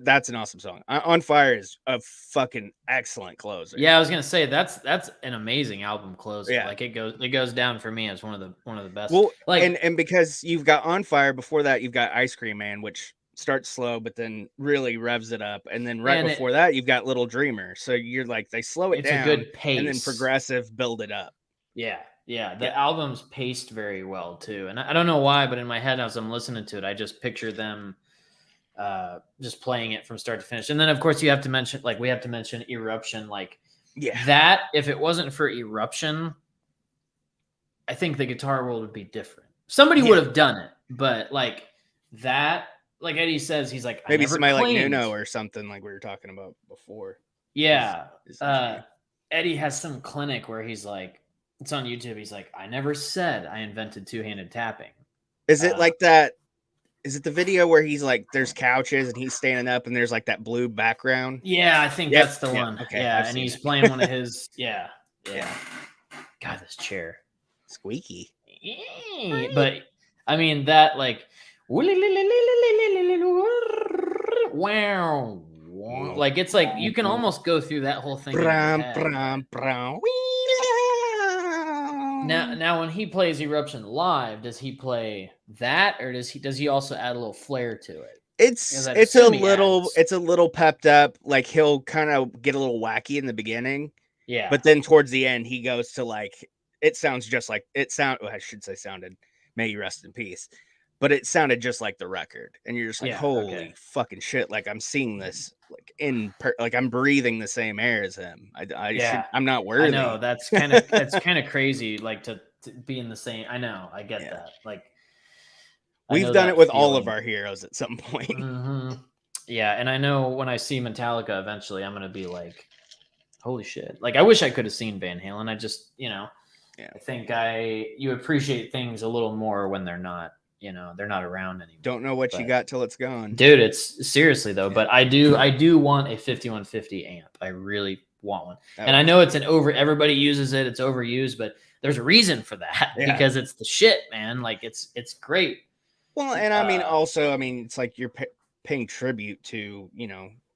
that's an awesome song. On Fire is a fucking excellent closer. Yeah, I was gonna say that's an amazing album closer. Yeah. Like it goes down for me as one of the best. Well, like and because you've got On Fire, before that you've got Ice Cream Man, which starts slow but then really revs it up, and then before that you've got Little Dreamer. So you're like they slow it down, a good pace, and then progressive build it up. Yeah, the album's paced very well too, and I don't know why, but in my head as I'm listening to it, I just picture them just playing it from start to finish. And then of course we have to mention Eruption. That if it wasn't for Eruption, I think the guitar world would be different. Somebody would have done it, but like that, like Eddie says, he's like maybe somebody like Nuno or something like we were talking about before. Eddie has some clinic where he's like, it's on YouTube, he's like, I never said I invented two-handed tapping. Is it like that? Is it the video where he's like, there's couches and he's standing up and there's like that blue background? Yeah, I think that's the one. Okay, and he's playing one of his. Yeah. God, this chair. Squeaky. But I mean that, like Wow. Like it's like you can almost go through that whole thing in your head. Now when he plays Eruption live, does he play that, or does he also add a little flair to it? It's a little pepped up. Like he'll kind of get a little wacky in the beginning, yeah, but then towards the end he goes to like it sounds just like well, I should say sounded. May you rest in peace. But it sounded just like the record, and you're just like, holy fucking shit! Like I'm seeing this like like I'm breathing the same air as him. I'm not worthy. I know that's kind of crazy. Like to be in the same. I know, I get that. Like we've done it with all of our heroes at some point. Mm-hmm. Yeah, and I know when I see Metallica, eventually I'm gonna be like, holy shit! Like I wish I could have seen Van Halen. I just I think you appreciate things a little more when they're not. They're not around anymore. Don't know what you got till it's gone. Dude, it's seriously though, but I do want a 5150 amp. I really want one. And I know it's everybody uses it, it's overused, but there's a reason for that because it's the shit, man. Like it's great. Well, and I mean also, it's like you're paying tribute to,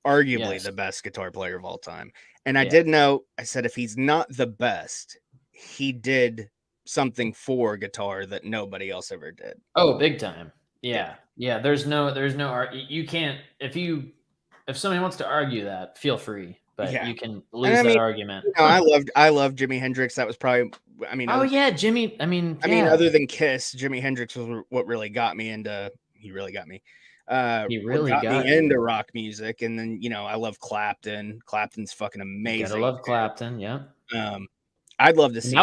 arguably the best guitar player of all time. And I did note, I said if he's not the best, he did something for guitar that nobody else ever did. Oh, big time. Yeah. There's no you can't if somebody wants to argue that, feel free, but you can lose that argument. I loved Jimi Hendrix. That was probably Jimmy. Other than Kiss, Jimi Hendrix was what really got me into. He really got me. He really got me into rock music, and then I love Clapton. Clapton's fucking amazing. You gotta love Clapton. Yeah. I'd love to see.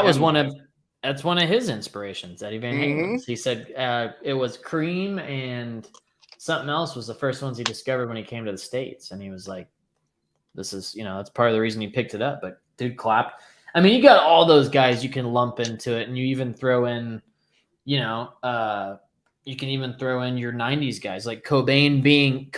That's one of his inspirations, Eddie Van Halen. He said it was Cream and something else was the first ones he discovered when he came to the States. And he was like, this is, that's part of the reason he picked it up. But dude, Clap. You got all those guys you can lump into it. And you even throw in, you can even throw in your 90s guys, like Cobain being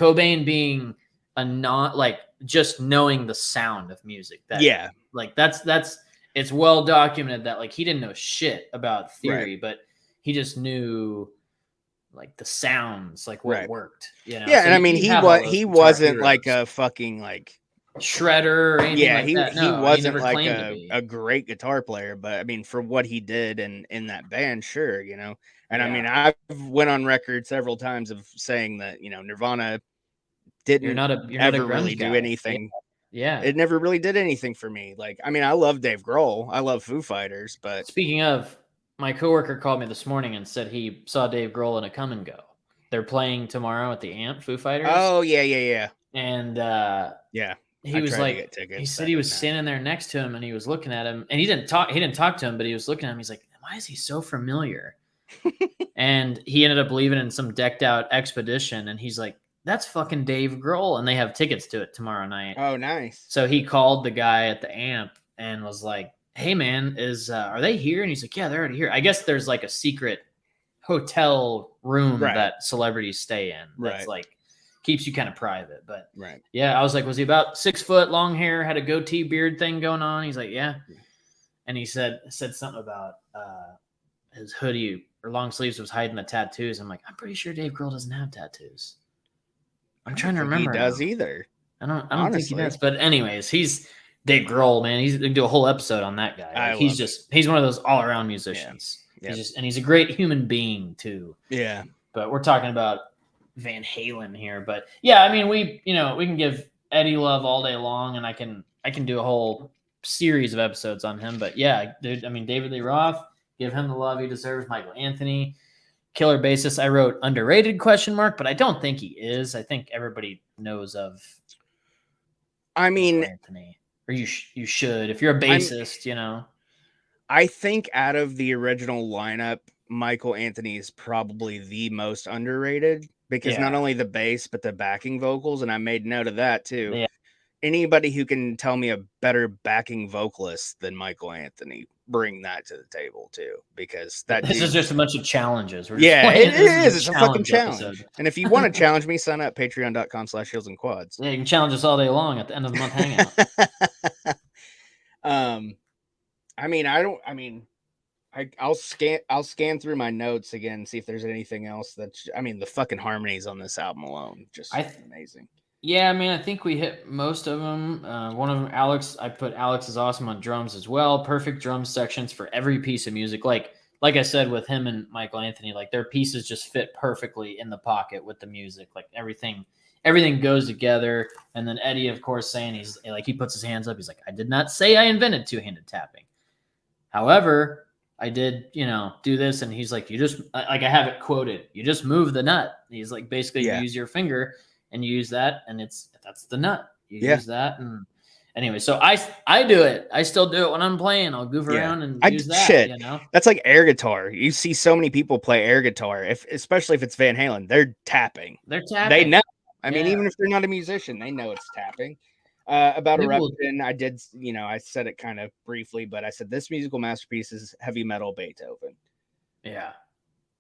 a not like just knowing the sound of music. That's it's well documented that like he didn't know shit about theory, but he just knew like the sounds, like what worked. Yeah, so and he wasn't like a fucking like shredder or anything like that. He wasn't like a great guitar player, but for what he did and in that band, sure, And I've went on record several times of saying that Nirvana didn't ever really do anything. Yeah. It never really did anything for me. Like, I love Dave Grohl. I love Foo Fighters, but speaking of, my coworker called me this morning and said he saw Dave Grohl in a Come and Go. They're playing tomorrow at the Amp, Foo Fighters. Oh, yeah. And he was like, he said he was standing there next to him and he was looking at him and he didn't talk to him, but he was looking at him. He's like, why is he so familiar? And he ended up leaving in some decked out expedition. And he's like, that's fucking Dave Grohl. And they have tickets to it tomorrow night. Oh, nice. So he called the guy at the Amp and was like, hey man, are they here? And he's like, yeah, they're already here. I guess there's like a secret hotel room that celebrities stay in. That's like, keeps you kind of private, but I was like, was he about 6 foot, long hair, had a goatee beard thing going on? He's like, yeah. And he said something about his hoodie or long sleeves was hiding the tattoos. I'm like, I'm pretty sure Dave Grohl doesn't have tattoos. I'm trying to remember. He does either. I don't think he does. But anyways, he's Dave Grohl, man. He's going to do a whole episode on that guy. Like, he's one of those all around musicians. Yeah. He's a great human being too. Yeah. But we're talking about Van Halen here. But yeah, we can give Eddie love all day long, and I can do a whole series of episodes on him. But yeah, dude, David Lee Roth, give him the love he deserves. Michael Anthony, killer bassist. I wrote underrated ? But I don't think he is. I think everybody knows of. Anthony, or you should if you're a bassist. I think out of the original lineup, Michael Anthony is probably the most underrated because not only the bass but the backing vocals, and I made note of that too. Yeah. Anybody who can tell me a better backing vocalist than Michael Anthony, bring that to the table too, because this is just a bunch of challenges. It is. It's a fucking challenge. Episode. And if you want to challenge me, sign up patreon.com/shieldsandquads. Yeah, you can challenge us all day long at the end of the month hangout. I'll scan through my notes again, see if there's anything else that's. I mean, the fucking harmonies on this album alone, just amazing. Yeah, I mean, I think we hit most of them. One of them, Alex, I put Alex is awesome on drums as well. Perfect drum sections for every piece of music. Like I said, with him and Michael Anthony, like their pieces just fit perfectly in the pocket with the music. Like everything goes together. And then Eddie, of course, saying he puts his hands up. He's like, I did not say I invented two-handed tapping. However, I did, do this. And he's like, you just, like I have it quoted, you just move the nut. He's like, basically you use your finger and you use that, and that's the nut. You use that, and anyway. So I do it. I still do it when I'm playing. I'll goof around and use that. Shit. That's like air guitar. You see so many people play air guitar, especially if it's Van Halen. They're tapping. They know. I mean, even if they're not a musician, they know it's tapping. About Eruption, I did. I said it kind of briefly, but I said this musical masterpiece is heavy metal Beethoven. Yeah.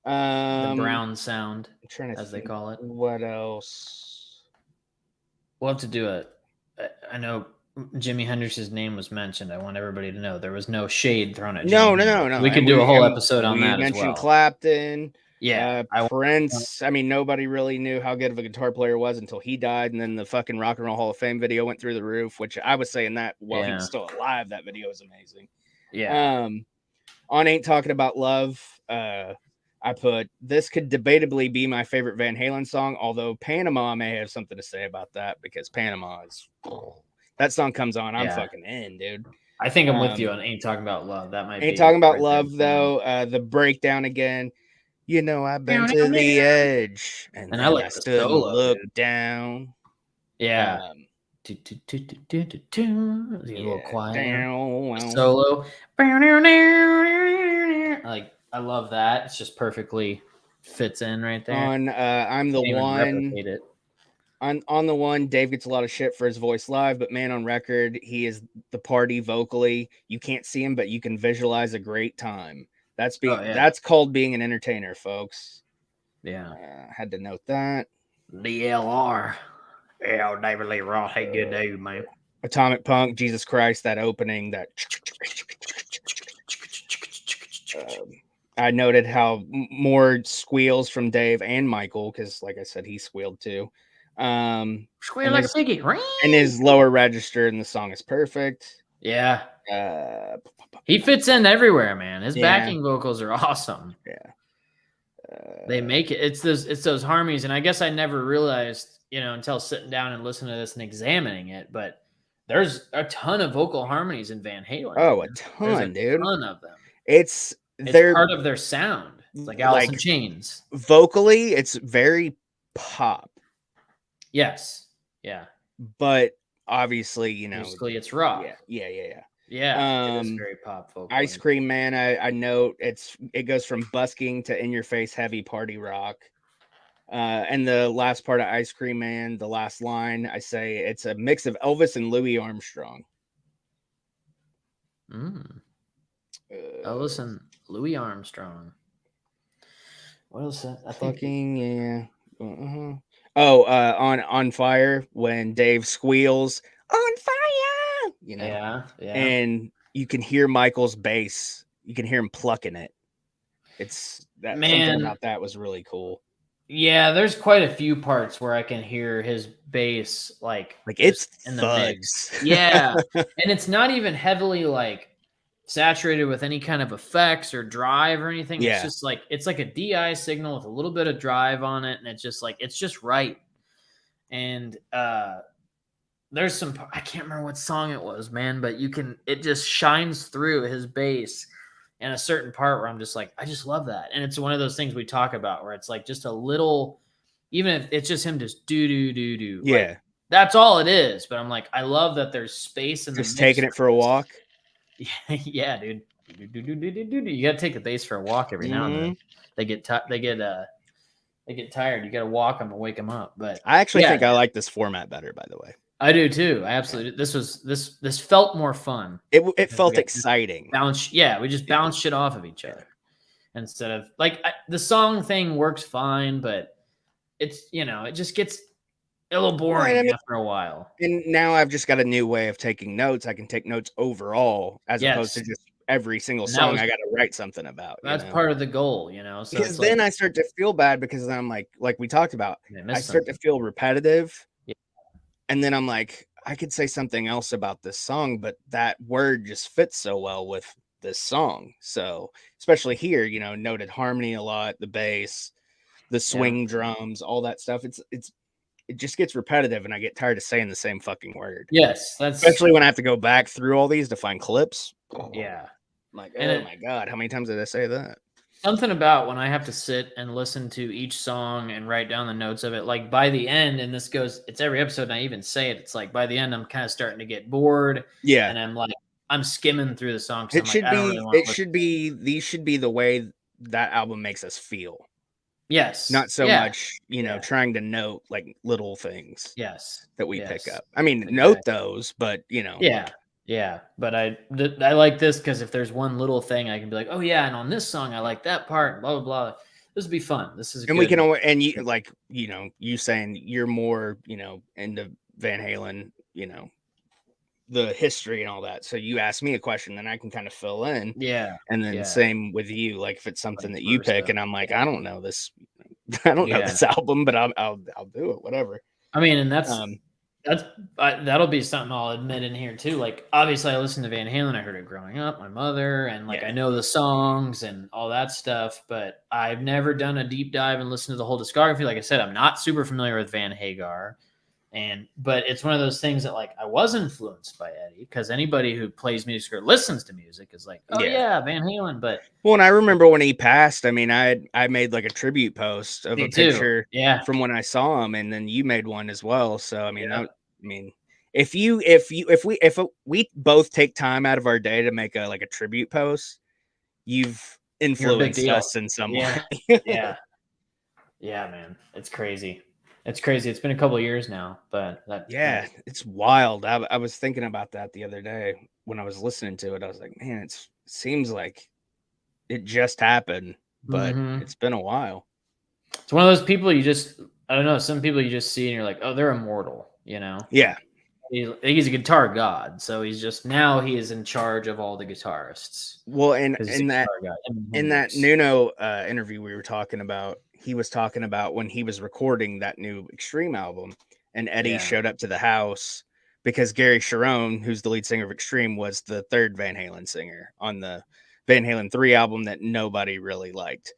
The brown sound, as they call it. What else? We'll have to do it. I know Jimi Hendrix's name was mentioned. I want everybody to know there was no shade thrown at Jimi. No. We could do a whole episode on that as well. We mentioned Clapton. Yeah. Prince. I mean, nobody really knew how good of a guitar player was until he died. And then the fucking Rock and Roll Hall of Fame video went through the roof, which I was saying that while he was still alive. That video was amazing. Yeah. On Ain't Talking About Love, I put, this could debatably be my favorite Van Halen song, although Panama may have something to say about that, because Panama is, that song comes on, I'm fucking in, dude. I think I'm with you on Ain't Talking About Love. That might Ain't Talking About Love, though. The breakdown again. I've been to the edge, and I like the solo, look down. Yeah. A little quiet. Solo. I love that. It's just perfectly fits in right there. On I'm the One. On the One, Dave gets a lot of shit for his voice live, but man, on record, he is the party vocally. You can't see him, but you can visualize a great time. That's called being an entertainer, folks. Yeah. Had to note that. DLR. Yeah, David Lee Roth. Hey, good dude, man. Atomic Punk, Jesus Christ, that opening, that. I noted how more squeals from Dave and Michael, because like I said, he squealed too. Squeal like a piggy. And his lower register in the song is perfect. Yeah. He fits in everywhere, man. His backing vocals are awesome. Yeah. They make it. It's those harmonies, and I guess I never realized, until sitting down and listening to this and examining it, but there's a ton of vocal harmonies in Van Halen. Oh, a ton, dude. A ton of them. It's part of their sound. It's like Alice in Chains. Vocally, it's very pop. Yes. Yeah. But obviously, musically it's rock. Yeah. Yeah. It's very pop vocal. Ice Cream Man, I note it goes from busking to in your face heavy party rock. And the last part of Ice Cream Man, the last line, I say it's a mix of Elvis and Louis Armstrong. Elvis and Louis Armstrong. What else? On Fire, when Dave squeals on fire, Yeah. And you can hear Michael's bass. You can hear him plucking it. It's that, something about that was really cool. Yeah, there's quite a few parts where I can hear his bass like it's in the thugs. mix. Yeah. And it's not even heavily saturated with any kind of effects or drive or anything. Yeah. It's just it's like a DI signal with a little bit of drive on it, and it's just right. And there's some, I can't remember what song it was, man, but it just shines through his bass in a certain part where I'm just like, I just love that. And it's one of those things we talk about where it's like just a little, even if it's just him just do. Yeah. That's all it is. But I'm like, I love that there's space in the just taking it for a walk. Yeah, dude. You got to take the bass for a walk every now and then. They get tired. You got to walk them and wake them up. But I actually think I like this format better, by the way. I do too. I absolutely. This felt more fun. It felt exciting. We just bounce shit off of each other instead of the song thing works fine, but it's it just gets a little boring after a while. And now I've just got a new way of taking notes. I can take notes overall as opposed to just every single And song I got to write something about. That's you know? part of the goal, you know. So Because it's then like I start to feel bad because I'm like we talked about, I I missed start to something. feel repetitive. Yeah. And then I'm like, I could say something else about this song, but that word just fits so well with this song. So, especially here, you know, noted harmony a lot, the bass, the swing drums, all that stuff. It just gets repetitive and I get tired of saying the same fucking word. Yes, that's Especially when I have to go back through all these to find clips. yeah. I'm like, And oh my God, how many times did I say that? something about when I have to sit and listen to each song and write down the notes of it, like by the end, and this goes, it's every episode, and I even say it, it's like by the end, I'm kind of starting to get bored. Yeah. And I'm like, I'm skimming through the song because It I'm like, should I don't really be, want to listen. these should be the way that album makes us feel. Yes. Not so Yeah. much, you know, trying to note like little things Yes. that we pick up. I mean, note Exactly. those, but you know. Yeah. Yeah. But I like this because if there's one little thing, I can be like, oh, yeah. And on this song, I like that part, blah, blah, blah. This would be fun. This is a And we good. can always, and you like, you know, you saying you're more, you know, into Van Halen, you know, the history and all that. So you ask me a question, then I can kind of fill in. Yeah. And then Yeah. same with you, like if it's something that you pick, and I'm like, Yeah. I don't know this, I don't know this album, but I'll do it, whatever. I mean, and that's that'll be something I'll admit in here too. Like, obviously, I listened to Van Halen. I heard it growing up, my mother, and like I know the songs and all that stuff. But I've never done a deep dive and listened to the whole discography. Like I said, I'm not super familiar with Van Hagar, but it's one of those things that like I was influenced by Eddie because anybody who plays music or listens to music is like, oh yeah, Van Halen. But well, and I remember when he passed. I mean, I made like a tribute post of a picture from when I saw him, and then you made one as well. So I mean, if we both take time out of our day to make a tribute post, you've influenced us in some way. Yeah, man, it's crazy. It's crazy. It's been a couple of years now, but it's wild. I was thinking about that the other day when I was listening to it. I was like, man, it seems like it just happened, but it's been a while. It's one of those people you just, I don't know, some people you just see and you're like, oh, they're immortal, you know? Yeah. He's a guitar god, so he's just, now he is in charge of all the guitarists. Well, and in that Nuno interview we were talking about, he was talking about when he was recording that new Extreme album, and Eddie showed up to the house because Gary Cherone, who's the lead singer of Extreme, was the third Van Halen singer on the Van Halen 3 album that nobody really liked.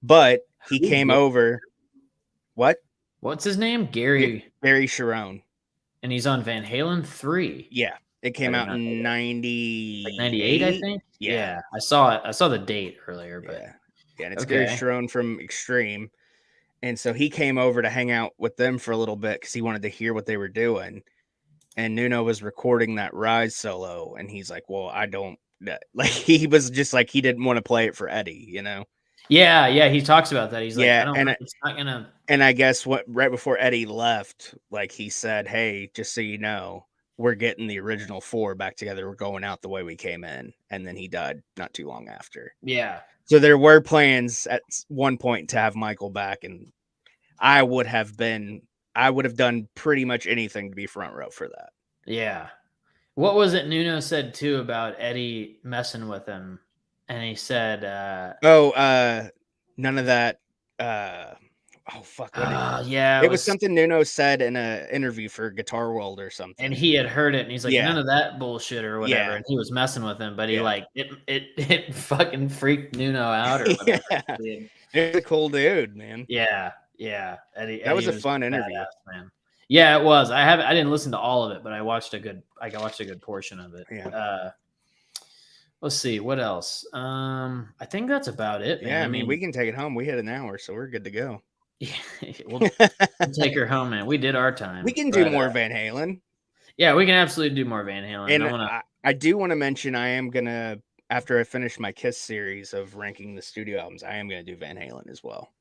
But he came over. What? What's his name? Gary Cherone. And he's on Van Halen 3. Yeah. It came out in 98, I think. Yeah. I saw it. I saw the date earlier, but yeah, and it's Gary Cherone from Extreme. And so he came over to hang out with them for a little bit because he wanted to hear what they were doing. And Nuno was recording that Rise solo, and he's like, well, I don't like, he was just like, he didn't want to play it for Eddie, you know? Yeah, he talks about that. He's like, I don't know, it's not gonna. And I guess right before Eddie left, like he said, hey, just so you know, we're getting the original 4 back together. We're going out the way we came in. And then he died not too long after. Yeah. So there were plans at one point to have Michael back, and I would have done pretty much anything to be front row for that. Yeah. What was it Nuno said too about Eddie messing with him? And he said, none of that. Oh, fuck. It was something Nuno said in an interview for Guitar World or something. And he had heard it, and he's like, none of that bullshit or whatever. Yeah. And he was messing with him, but he it fucking freaked Nuno out or whatever. He's a cool dude, man. Yeah. Eddie was a fun interview, man. Yeah, it was. I didn't listen to all of it, but I watched a good portion of it. Yeah. Let's see what else. I think that's about it, man. Yeah, I mean, we can take it home. We hit an hour, so we're good to go. Yeah, we'll take her home, man. We did our time. We can do more Van Halen. Yeah, we can absolutely do more Van Halen. And I do want to mention, I am gonna, after I finish my Kiss series of ranking the studio albums, I am gonna do Van Halen as well.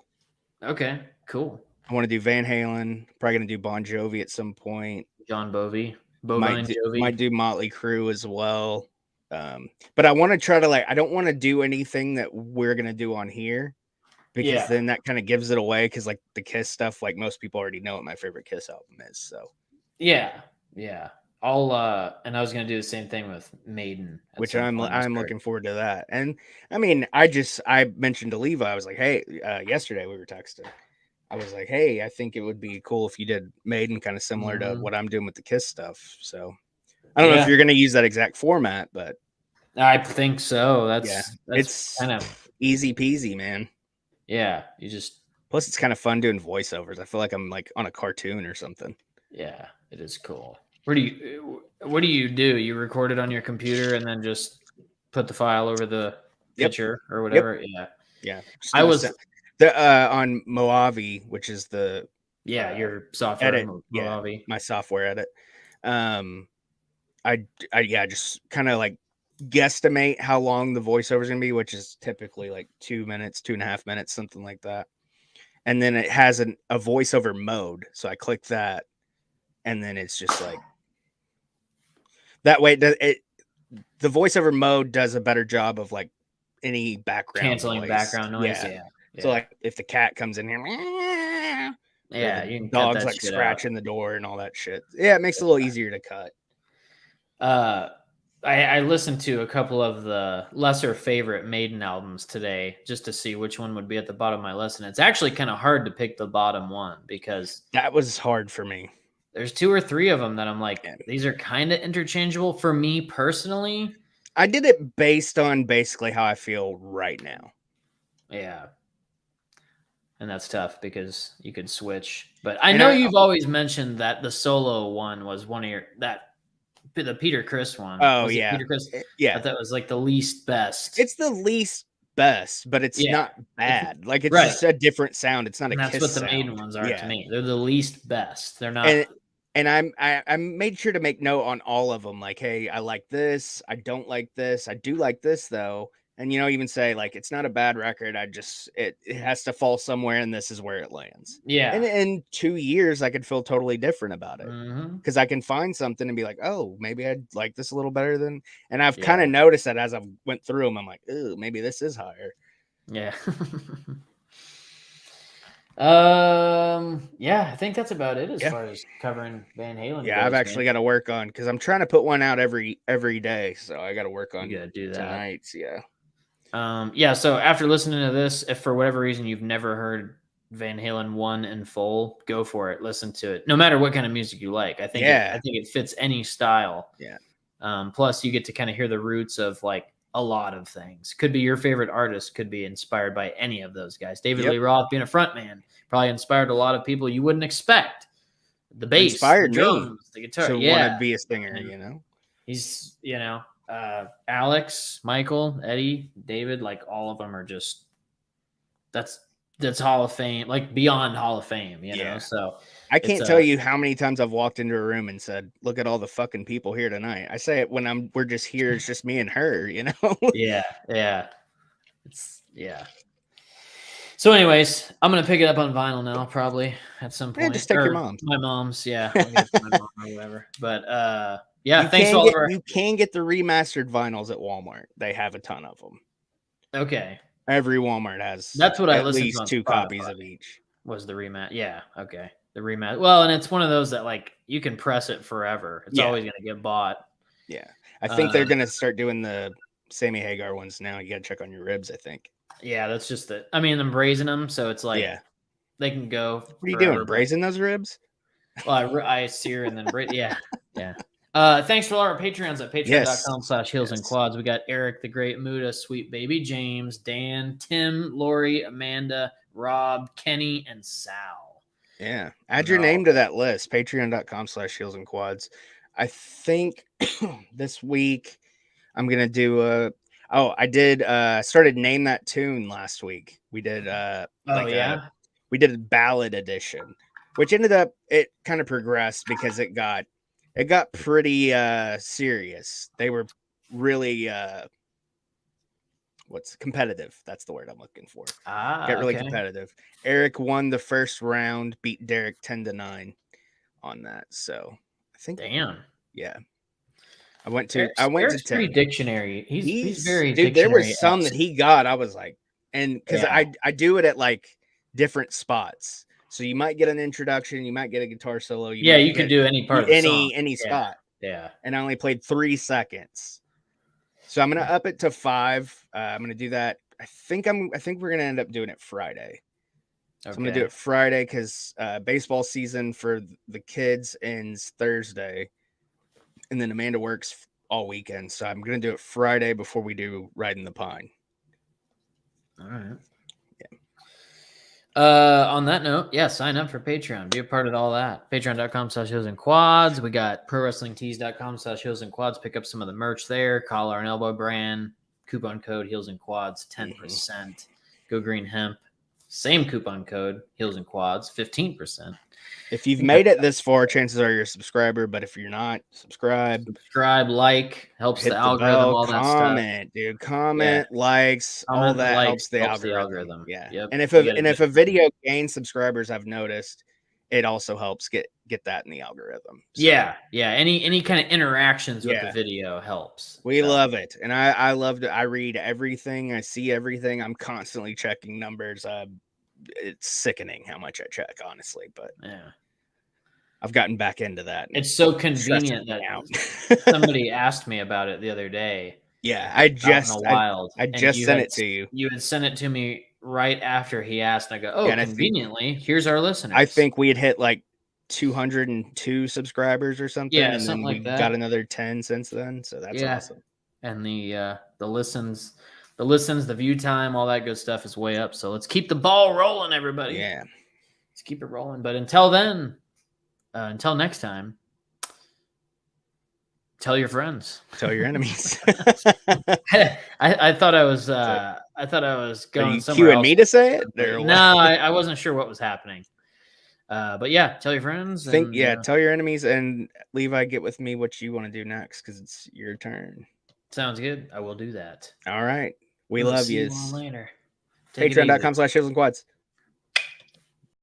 Okay, cool. I want to do Van Halen. Probably gonna do Bon Jovi at some point. John Bovey. Jovi. Might do Motley Crue as well. But I want to try to I don't want to do anything that we're gonna do on here, because then that kind of gives it away. Because the Kiss stuff, most people already know what my favorite Kiss album is. So yeah. and I was gonna do the same thing with Maiden, which I'm looking forward to that. And I mean, I mentioned to Levi, I was like, hey, yesterday we were texting. I was like, hey, I think it would be cool if you did Maiden, kind of similar to what I'm doing with the Kiss stuff. So I don't know if you're going to use that exact format, but I think so. That's it's kind of easy peasy, man. Yeah, plus it's kind of fun doing voiceovers. I feel like I'm like on a cartoon or something. Yeah, it is cool. What do you do? You record it on your computer and then just put the file over the picture or whatever? Yep. Yeah. I was on Mojave, which is the your software edit. Mojave. My software edit. I just kind of like guesstimate how long the voiceover is gonna be, which is typically like 2 minutes, 2.5 minutes, something like that. And then it has a voiceover mode, so I click that, and then it's just like that way. The voiceover mode does a better job of like any background canceling noise. Background noise. Yeah. So like if the cat comes in here, you can dog's like scratching the door and all that shit. Yeah, it makes it a little easier to cut. I listened to a couple of the lesser favorite Maiden albums today just to see which one would be at the bottom of my list, and it's actually kind of hard to pick the bottom one because that was hard for me. There's 2 or 3 of them that I'm like, these are kind of interchangeable for me personally. I did it based on basically how I feel right now. Yeah. And that's tough because you could switch. But I know you've always mentioned that the solo one was one of the Peter Criss one. Oh, yeah. Peter Criss? Yeah. That was like the least best. It's the least best, but it's not bad. Like it's just a different sound. It's not a Kiss sound. That's what the Maiden ones are to me. They're the least best. They're not. And I made sure to make note on all of them. Like, hey, I like this. I don't like this. I do like this though. And even say like it's not a bad record. It has to fall somewhere, and this is where it lands. Yeah. And in 2 years, I could feel totally different about it because I can find something and be like, oh, maybe I'd like this a little better than. And I've kind of noticed that as I went through them, I'm like, oh, maybe this is higher. Yeah. I think that's about it as far as covering Van Halen. Yeah, I've actually got to work on because I'm trying to put one out every day, so I got to work on. You gotta do that tonight. Yeah. So after listening to this, if for whatever reason you've never heard Van Halen 1 in full, go for it. Listen to it. No matter what kind of music you like. I think it fits any style. Yeah. Plus you get to kind of hear the roots of like a lot of things. Could be your favorite artist, could be inspired by any of those guys. David Lee Roth being a front man probably inspired a lot of people you wouldn't expect. The bass, inspired the drums, the guitar. So want to be a singer, He's, Alex, Michael, Eddie, David, like all of them are just that's Hall of Fame, like beyond Hall of Fame, you know. So I can't tell you how many times I've walked into a room and said, "Look at all the fucking people here tonight." I say it when we're just here, it's just me and her, Yeah. So, anyways, I'm gonna pick it up on vinyl now, probably at some point. Just take your mom's. My mom's, I'll get it from my mom or whatever. But thanks to all of our. You can get the remastered vinyls at Walmart. They have a ton of them. Okay. Every Walmart has. That's what I listened to. At least 2 copies of each. Was the remat? Yeah. Okay. The remat. Well, and it's one of those that like you can press it forever. It's always gonna get bought. Yeah. I think they're gonna start doing the Sammy Hagar ones now. You gotta check on your ribs, I think. Yeah, that's just the. I mean, I'm braising them, so it's like they can go. What are you doing? Braising those ribs? Well, I sear and then braise. Yeah. Thanks for all our Patreons at patreon.com/heels and quads. We got Eric the Great Muda, Sweet Baby James, Dan, Tim, Lori, Amanda, Rob, Kenny, and Sal. Yeah. Add your name to that list. Patreon.com/heels and quads. I think this week I'm gonna do I did started Name That Tune last week. We did we did a ballad edition, which ended up it kind of progressed because it got pretty serious. They were really competitive. That's the word I'm looking for. Got really competitive. Eric won the first round, beat Derek 10-9 on that. So I think yeah. I went to 10. Pretty dictionary. He's very dude. There were some that he got. I was like, and because I do it at like different spots. So you might get an introduction, you might get a guitar solo. You can do any part of the song. Any spot. Yeah. and I only played 3 seconds. So I'm gonna up it to 5. I'm gonna do that. I think we're gonna end up doing it Friday. So I'm gonna do it Friday because baseball season for the kids ends Thursday, and then Amanda works all weekend. So I'm gonna do it Friday before we do Riding the Pine. All right. Yeah. On that note, yeah, sign up for Patreon. Be a part of all that. Patreon.com/heels-and-quads. We got prowrestlingtees.com/heels-and-quads. Pick up some of the merch there. Collar and elbow brand. Coupon code heels-and-quads 10%. Go Green Hemp. Same coupon code heels-and-quads 15%. If you've made it this far, chances are you're a subscriber. But if you're not, subscribe, like, helps hit the the algorithm, bell, all that stuff. comment, dude, comment, likes, Comment, all that likes, helps the algorithm. Yeah. Yep. And if a video gains subscribers, I've noticed it also helps get that in the algorithm. So, yeah. Any kind of interactions with the video helps. We love it, and I love it. I read everything, I see everything. I'm constantly checking numbers. It's sickening how much I check, honestly, but yeah. I've gotten back into that. It's so convenient that somebody asked me about it the other day. Yeah, I just sent it to you. You had sent it to me right after he asked. And I go, oh, conveniently, here's our listeners. I think we had hit like 202 subscribers or something, yeah, and then we got another 10 since then. So that's awesome. And the listens, the view time, all that good stuff is way up. So let's keep the ball rolling, everybody. Yeah, let's keep it rolling. But until then. Until next time, tell your friends. Tell your enemies. I thought I was going somewhere else. Me to say it? No, I wasn't sure what was happening. But yeah, tell your friends. Tell your enemies, and Levi, get with me what you want to do next because it's your turn. Sounds good. I will do that. All right. We love you. Later. Patreon.com/heels-and-quads.